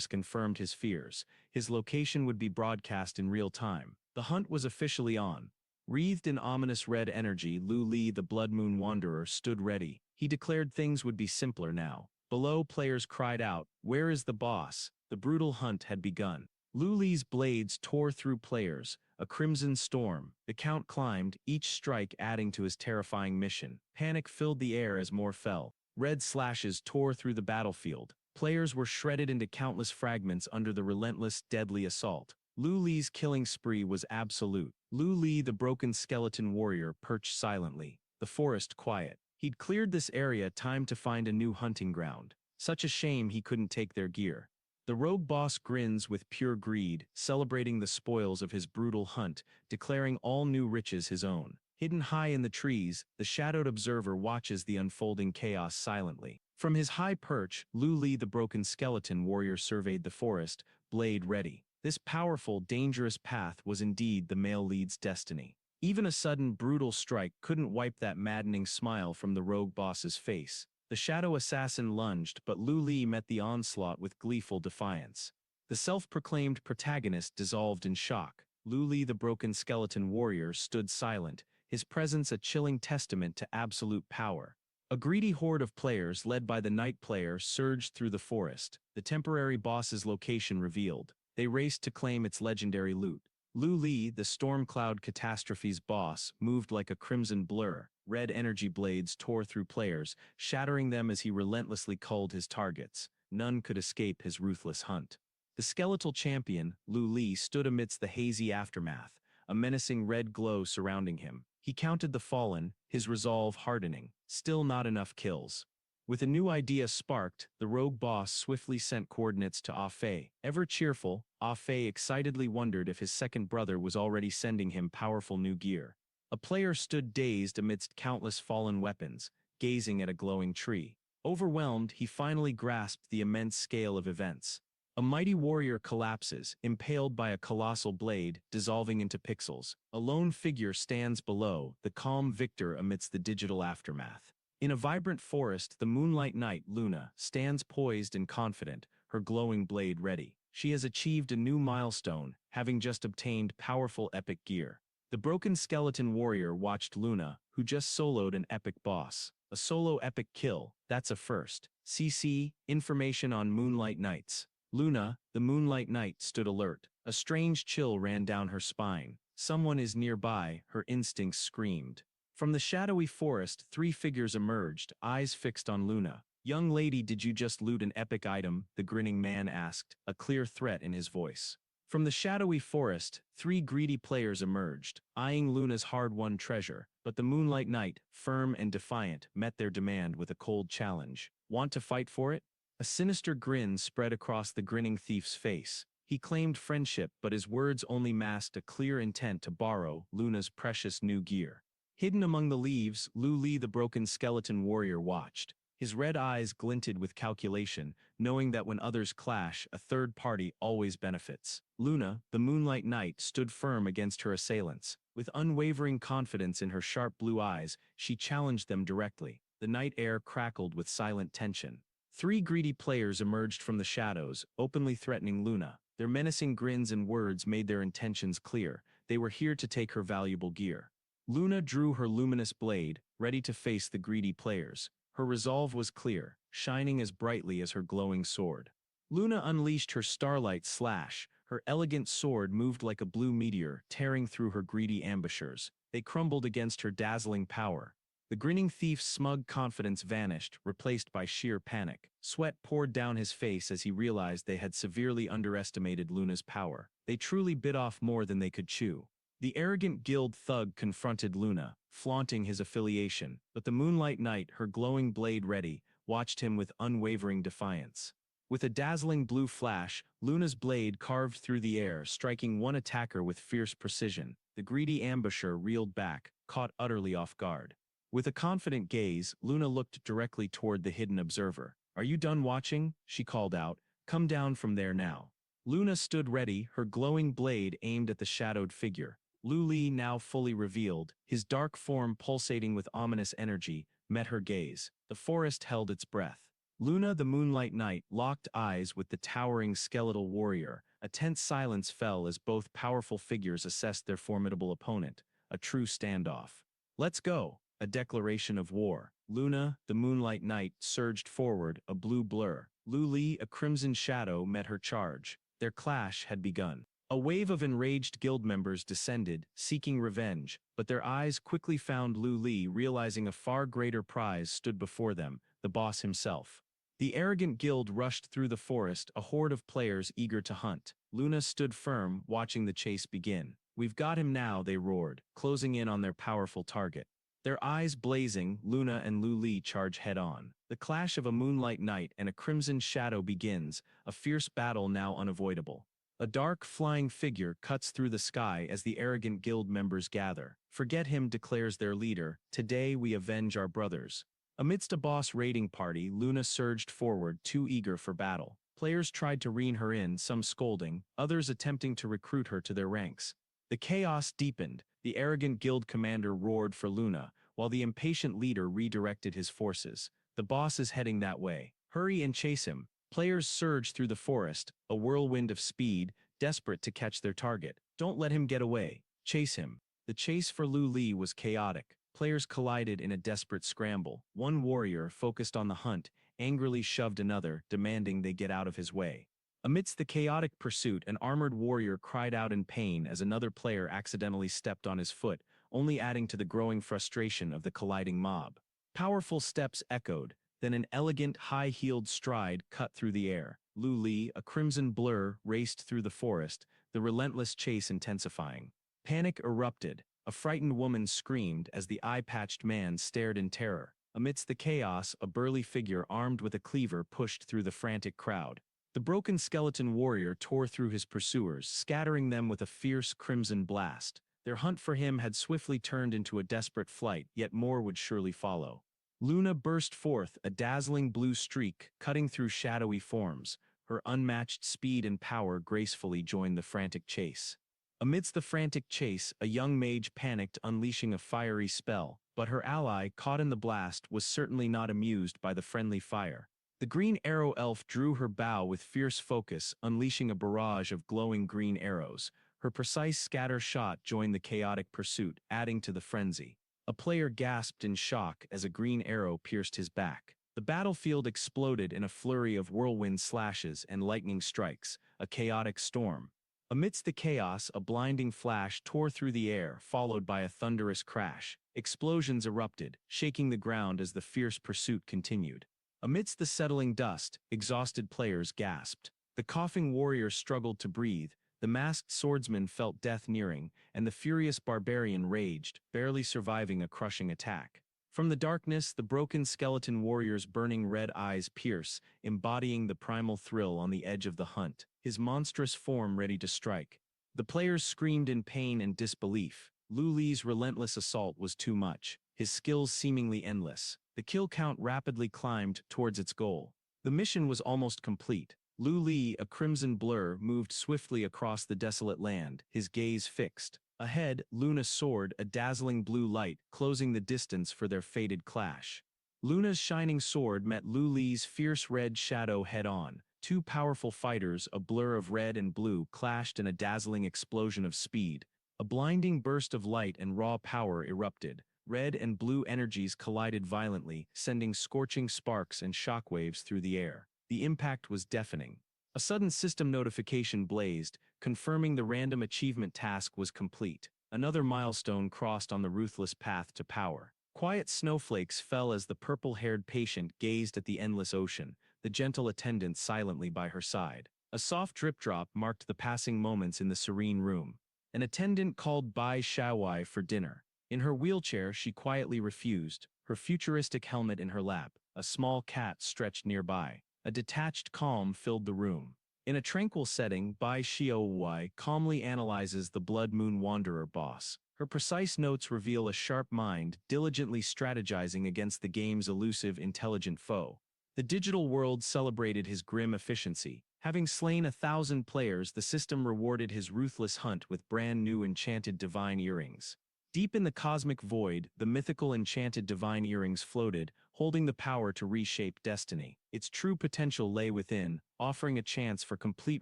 confirmed his fears. His location would be broadcast in real time. The hunt was officially on. Wreathed in ominous red energy, Lu Li the Blood Moon Wanderer stood ready. He declared things would be simpler now. Below, players cried out, "Where is the boss?" The brutal hunt had begun. Lu Li's blades tore through players, a crimson storm. The count climbed, each strike adding to his terrifying mission. Panic filled the air as more fell. Red slashes tore through the battlefield. Players were shredded into countless fragments under the relentless, deadly assault. Lu Li's killing spree was absolute. Lu Li, the broken skeleton warrior, perched silently, the forest quiet. He'd cleared this area, time to find a new hunting ground. Such a shame he couldn't take their gear. The rogue boss grins with pure greed, celebrating the spoils of his brutal hunt, declaring all new riches his own. Hidden high in the trees, the shadowed observer watches the unfolding chaos silently. From his high perch, Lu Li the broken skeleton warrior surveyed the forest, blade ready. This powerful, dangerous path was indeed the male lead's destiny. Even a sudden, brutal strike couldn't wipe that maddening smile from the rogue boss's face. The shadow assassin lunged, but Lu Li met the onslaught with gleeful defiance. The self-proclaimed protagonist dissolved in shock. Lu Li the broken skeleton warrior stood silent, his presence a chilling testament to absolute power. A greedy horde of players led by the night player surged through the forest, the temporary boss's location revealed. They raced to claim its legendary loot. Lu Li, the storm cloud catastrophe's boss, moved like a crimson blur. Red energy blades tore through players, shattering them as he relentlessly culled his targets. None could escape his ruthless hunt. The skeletal champion, Lu Li, stood amidst the hazy aftermath, a menacing red glow surrounding him. He counted the fallen, his resolve hardening. Still not enough kills. With a new idea sparked, the rogue boss swiftly sent coordinates to Ah Fei. Ever cheerful, Ah Fei excitedly wondered if his second brother was already sending him powerful new gear. A player stood dazed amidst countless fallen weapons, gazing at a glowing tree. Overwhelmed, he finally grasped the immense scale of events. A mighty warrior collapses, impaled by a colossal blade, dissolving into pixels. A lone figure stands below, the calm victor amidst the digital aftermath. In a vibrant forest, the Moonlight Knight, Luna, stands poised and confident, her glowing blade ready. She has achieved a new milestone, having just obtained powerful epic gear. The broken skeleton warrior watched Luna, who just soloed an epic boss. A solo epic kill, that's a first. CC, information on Moonlight Knights. Luna, the Moonlight Knight, stood alert. A strange chill ran down her spine. Someone is nearby, her instincts screamed. From the shadowy forest, 3 figures emerged, eyes fixed on Luna. "Young lady, did you just loot an epic item?" the grinning man asked, a clear threat in his voice. From the shadowy forest, 3 greedy players emerged, eyeing Luna's hard-won treasure, but the Moonlight Knight, firm and defiant, met their demand with a cold challenge. "Want to fight for it?" A sinister grin spread across the grinning thief's face. He claimed friendship, but his words only masked a clear intent to borrow Luna's precious new gear. Hidden among the leaves, Lu Li the broken skeleton warrior watched. His red eyes glinted with calculation, knowing that when others clash, a third party always benefits. Luna, the Moonlight Knight, stood firm against her assailants. With unwavering confidence in her sharp blue eyes, she challenged them directly. The night air crackled with silent tension. 3 greedy players emerged from the shadows, openly threatening Luna. Their menacing grins and words made their intentions clear. They were here to take her valuable gear. Luna drew her luminous blade, ready to face the greedy players. Her resolve was clear, shining as brightly as her glowing sword. Luna unleashed her starlight slash. Her elegant sword moved like a blue meteor, tearing through her greedy ambushers. They crumbled against her dazzling power. The grinning thief's smug confidence vanished, replaced by sheer panic. Sweat poured down his face as he realized they had severely underestimated Luna's power. They truly bit off more than they could chew. The arrogant guild thug confronted Luna, flaunting his affiliation, but the Moonlight Knight, her glowing blade ready, watched him with unwavering defiance. With a dazzling blue flash, Luna's blade carved through the air, striking one attacker with fierce precision. The greedy ambusher reeled back, caught utterly off guard. With a confident gaze, Luna looked directly toward the hidden observer. "Are you done watching?" she called out. "Come down from there now." Luna stood ready, her glowing blade aimed at the shadowed figure. Lu Li, now fully revealed, his dark form pulsating with ominous energy, met her gaze. The forest held its breath. Luna, the Moonlight Knight, locked eyes with the towering skeletal warrior. A tense silence fell as both powerful figures assessed their formidable opponent. A true standoff. "Let's go!" A declaration of war. Luna, the Moonlight Knight, surged forward, a blue blur. Lu Li, a crimson shadow, met her charge. Their clash had begun. A wave of enraged guild members descended, seeking revenge, but their eyes quickly found Lu Li, realizing a far greater prize stood before them, the boss himself. The arrogant guild rushed through the forest, a horde of players eager to hunt. Luna stood firm, watching the chase begin. "We've got him now," they roared, closing in on their powerful target. Their eyes blazing, Luna and Lu Li charge head-on. The clash of a Moonlight Knight and a crimson shadow begins, a fierce battle now unavoidable. A dark, flying figure cuts through the sky as the arrogant guild members gather. "Forget him," declares their leader. "Today we avenge our brothers." Amidst a boss raiding party, Luna surged forward, too eager for battle. Players tried to rein her in, some scolding, others attempting to recruit her to their ranks. The chaos deepened. The arrogant guild commander roared for Luna, while the impatient leader redirected his forces. "The boss is heading that way. Hurry and chase him." Players surged through the forest, a whirlwind of speed, desperate to catch their target. "Don't let him get away. Chase him." The chase for Lu Li was chaotic. Players collided in a desperate scramble. One warrior, focused on the hunt, angrily shoved another, demanding they get out of his way. Amidst the chaotic pursuit, an armored warrior cried out in pain as another player accidentally stepped on his foot, only adding to the growing frustration of the colliding mob. Powerful steps echoed, then an elegant, high-heeled stride cut through the air. Lu Li, a crimson blur, raced through the forest, the relentless chase intensifying. Panic erupted. A frightened woman screamed as the eye-patched man stared in terror. Amidst the chaos, a burly figure armed with a cleaver pushed through the frantic crowd. The broken skeleton warrior tore through his pursuers, scattering them with a fierce crimson blast. Their hunt for him had swiftly turned into a desperate flight, yet more would surely follow. Luna burst forth, a dazzling blue streak, cutting through shadowy forms. Her unmatched speed and power gracefully joined the frantic chase. Amidst the frantic chase, a young mage panicked, unleashing a fiery spell, but her ally, caught in the blast, was certainly not amused by the friendly fire. The green arrow elf drew her bow with fierce focus, unleashing a barrage of glowing green arrows. Her precise scatter shot joined the chaotic pursuit, adding to the frenzy. A player gasped in shock as a green arrow pierced his back. The battlefield exploded in a flurry of whirlwind slashes and lightning strikes, a chaotic storm. Amidst the chaos, a blinding flash tore through the air, followed by a thunderous crash. Explosions erupted, shaking the ground as the fierce pursuit continued. Amidst the settling dust, exhausted players gasped. The coughing warrior struggled to breathe, the masked swordsman felt death nearing, and the furious barbarian raged, barely surviving a crushing attack. From the darkness, the broken skeleton warrior's burning red eyes pierce, embodying the primal thrill on the edge of the hunt, his monstrous form ready to strike. The players screamed in pain and disbelief. Lu Li's relentless assault was too much, his skills seemingly endless. The kill count rapidly climbed towards its goal. The mission was almost complete. Lu Li, a crimson blur, moved swiftly across the desolate land, his gaze fixed. Ahead, Luna soared, a dazzling blue light, closing the distance for their fated clash. Luna's shining sword met Lu Li's fierce red shadow head-on. Two powerful fighters, a blur of red and blue, clashed in a dazzling explosion of speed. A blinding burst of light and raw power erupted. Red and blue energies collided violently, sending scorching sparks and shockwaves through the air. The impact was deafening. A sudden system notification blazed, confirming the random achievement task was complete. Another milestone crossed on the ruthless path to power. Quiet snowflakes fell as the purple-haired patient gazed at the endless ocean, the gentle attendant silently by her side. A soft drip drop marked the passing moments in the serene room. An attendant called Bai Xiaowai for dinner. In her wheelchair, she quietly refused, her futuristic helmet in her lap, a small cat stretched nearby. A detached calm filled the room. In a tranquil setting, Bai Xiaowai calmly analyzes the Blood Moon Wanderer boss. Her precise notes reveal a sharp mind, diligently strategizing against the game's elusive, intelligent foe. The digital world celebrated his grim efficiency. Having slain 1,000 players, the system rewarded his ruthless hunt with brand new enchanted divine earrings. Deep in the cosmic void, the mythical enchanted divine earrings floated, holding the power to reshape destiny. Its true potential lay within, offering a chance for complete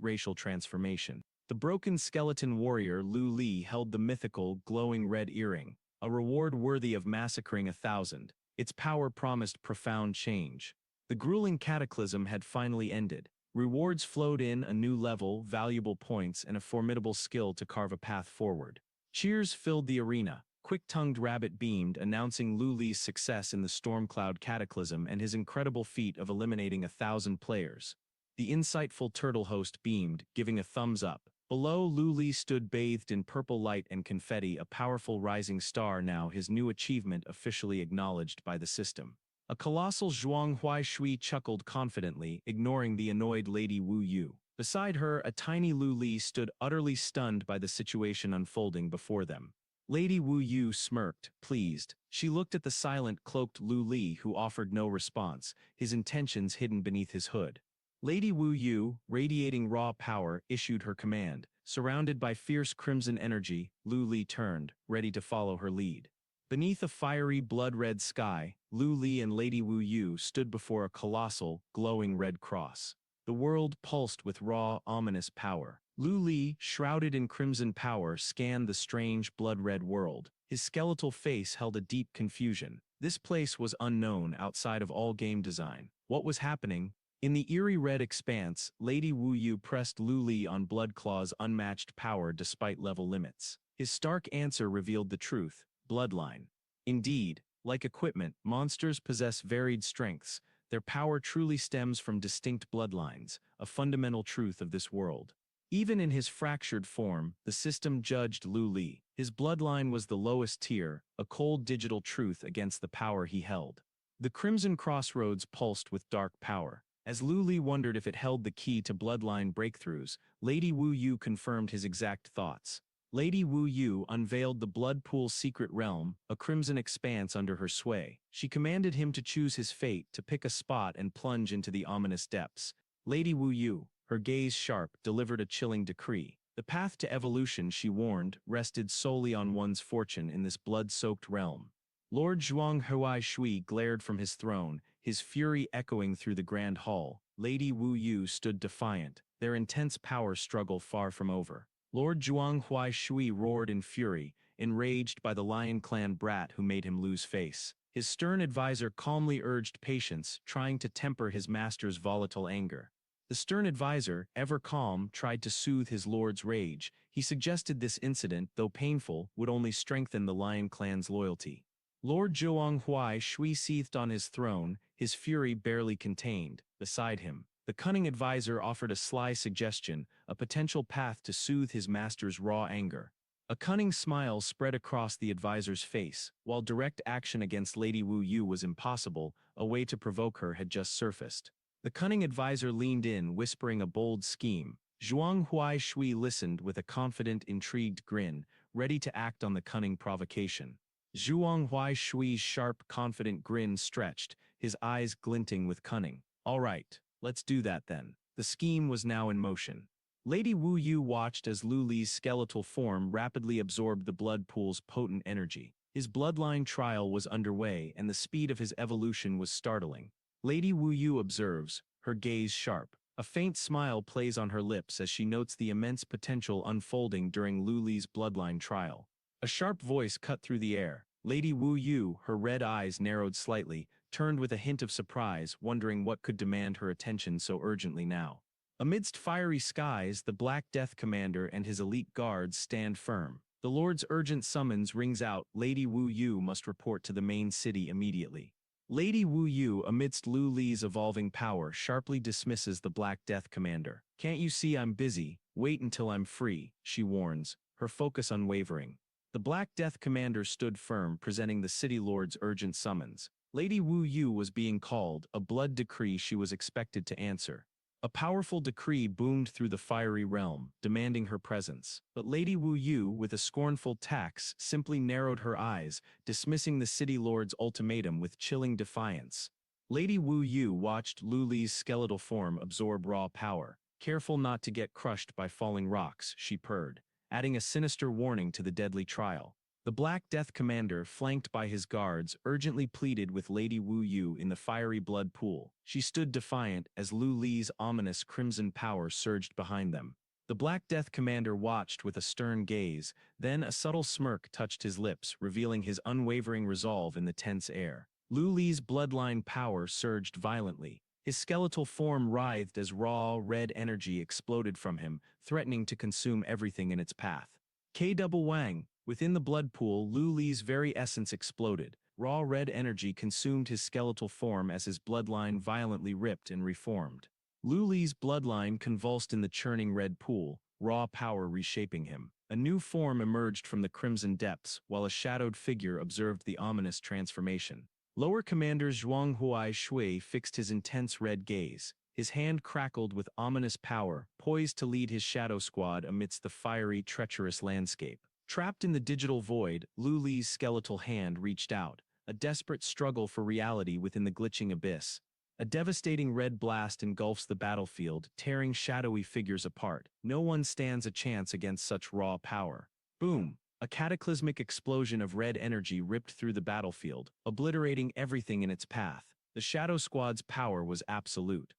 racial transformation. The broken skeleton warrior Lu Li held the mythical, glowing red earring, a reward worthy of massacring 1,000. Its power promised profound change. The grueling cataclysm had finally ended. Rewards flowed in, a new level, valuable points, and a formidable skill to carve a path forward. Cheers filled the arena. Quick-tongued Rabbit beamed, announcing Lu Li's success in the Stormcloud Cataclysm and his incredible feat of eliminating 1,000 players. The insightful Turtle host beamed, giving a thumbs up. Below, Lu Li stood bathed in purple light and confetti, a powerful rising star, now his new achievement officially acknowledged by the system. A colossal Zhuang Huaishui chuckled confidently, ignoring the annoyed Lady Wu Yu. Beside her, a tiny Lu Li stood utterly stunned by the situation unfolding before them. Lady Wu Yu smirked, pleased. She looked at the silent, cloaked Lu Li, who offered no response, his intentions hidden beneath his hood. Lady Wu Yu, radiating raw power, issued her command. Surrounded by fierce crimson energy, Lu Li turned, ready to follow her lead. Beneath a fiery, blood-red sky, Lu Li and Lady Wu Yu stood before a colossal, glowing red cross. The world pulsed with raw, ominous power. Lu Li, shrouded in crimson power, scanned the strange, blood-red world. His skeletal face held a deep confusion. This place was unknown outside of all game design. What was happening? In the eerie red expanse, Lady Wu Yu pressed Lu Li on Bloodclaw's unmatched power despite level limits. His stark answer revealed the truth. Bloodline. Indeed, like equipment, monsters possess varied strengths. Their power truly stems from distinct bloodlines, a fundamental truth of this world. Even in his fractured form, the system judged Lu Li. His bloodline was the lowest tier, a cold digital truth against the power he held. The Crimson Crossroads pulsed with dark power. As Lu Li wondered if it held the key to bloodline breakthroughs, Lady Wu Yu confirmed his exact thoughts. Lady Wu Yu unveiled the Blood Pool's secret realm, a crimson expanse under her sway. She commanded him to choose his fate, to pick a spot and plunge into the ominous depths. Lady Wu Yu, her gaze sharp, delivered a chilling decree. The path to evolution, she warned, rested solely on one's fortune in this blood-soaked realm. Lord Zhuang Huaishui glared from his throne, his fury echoing through the grand hall. Lady Wu Yu stood defiant, their intense power struggle far from over. Lord Zhuang Huaishui roared in fury, enraged by the Lion Clan brat who made him lose face. His stern advisor calmly urged patience, trying to temper his master's volatile anger. The stern advisor, ever calm, tried to soothe his lord's rage. He suggested this incident, though painful, would only strengthen the Lion Clan's loyalty. Lord Zhuang Huaishui seethed on his throne, his fury barely contained. Beside him, the cunning advisor offered a sly suggestion, a potential path to soothe his master's raw anger. A cunning smile spread across the advisor's face. While direct action against Lady Wu Yu was impossible, a way to provoke her had just surfaced. The cunning advisor leaned in, whispering a bold scheme. Zhuang Huaishui listened with a confident, intrigued grin, ready to act on the cunning provocation. Zhuang Huaishui's sharp, confident grin stretched, his eyes glinting with cunning. All right. Let's do that then. The scheme was now in motion. Lady Wu Yu watched as Lu Li's skeletal form rapidly absorbed the blood pool's potent energy. His bloodline trial was underway, and the speed of his evolution was startling. Lady Wu Yu observes, her gaze sharp. A faint smile plays on her lips as she notes the immense potential unfolding during Lu Li's bloodline trial. A sharp voice cut through the air. Lady Wu Yu, her red eyes narrowed slightly, turned with a hint of surprise, wondering what could demand her attention so urgently now. Amidst fiery skies, the Black Death Commander and his elite guards stand firm. The Lord's urgent summons rings out. Lady Wu Yu must report to the main city immediately. Lady Wu Yu, amidst Lu Li's evolving power, sharply dismisses the Black Death Commander. Can't you see I'm busy? Wait until I'm free, she warns, her focus unwavering. The Black Death commander stood firm, presenting the city lord's urgent summons. Lady Wu Yu was being called, a blood decree she was expected to answer. A powerful decree boomed through the fiery realm, demanding her presence. But Lady Wu Yu, with a scornful tax, simply narrowed her eyes, dismissing the city lord's ultimatum with chilling defiance. Lady Wu Yu watched Lu Li's skeletal form absorb raw power. Careful not to get crushed by falling rocks, she purred, adding a sinister warning to the deadly trial. The Black Death commander, flanked by his guards, urgently pleaded with Lady Wu Yu in the fiery blood pool. She stood defiant as Lu Li's ominous crimson power surged behind them. The Black Death commander watched with a stern gaze, then a subtle smirk touched his lips, revealing his unwavering resolve in the tense air. Lu Li's bloodline power surged violently. His skeletal form writhed as raw, red energy exploded from him, threatening to consume everything in its path. K-double Wang, within the blood pool, Lu Li's very essence exploded. Raw red energy consumed his skeletal form as his bloodline violently ripped and reformed. Lu Li's bloodline convulsed in the churning red pool, raw power reshaping him. A new form emerged from the crimson depths, while a shadowed figure observed the ominous transformation. Lower Commander Zhuang Huai Shui fixed his intense red gaze. His hand crackled with ominous power, poised to lead his shadow squad amidst the fiery, treacherous landscape. Trapped in the digital void, Lu Li's skeletal hand reached out, a desperate struggle for reality within the glitching abyss. A devastating red blast engulfs the battlefield, tearing shadowy figures apart. No one stands a chance against such raw power. Boom! A cataclysmic explosion of red energy ripped through the battlefield, obliterating everything in its path. The Shadow Squad's power was absolute.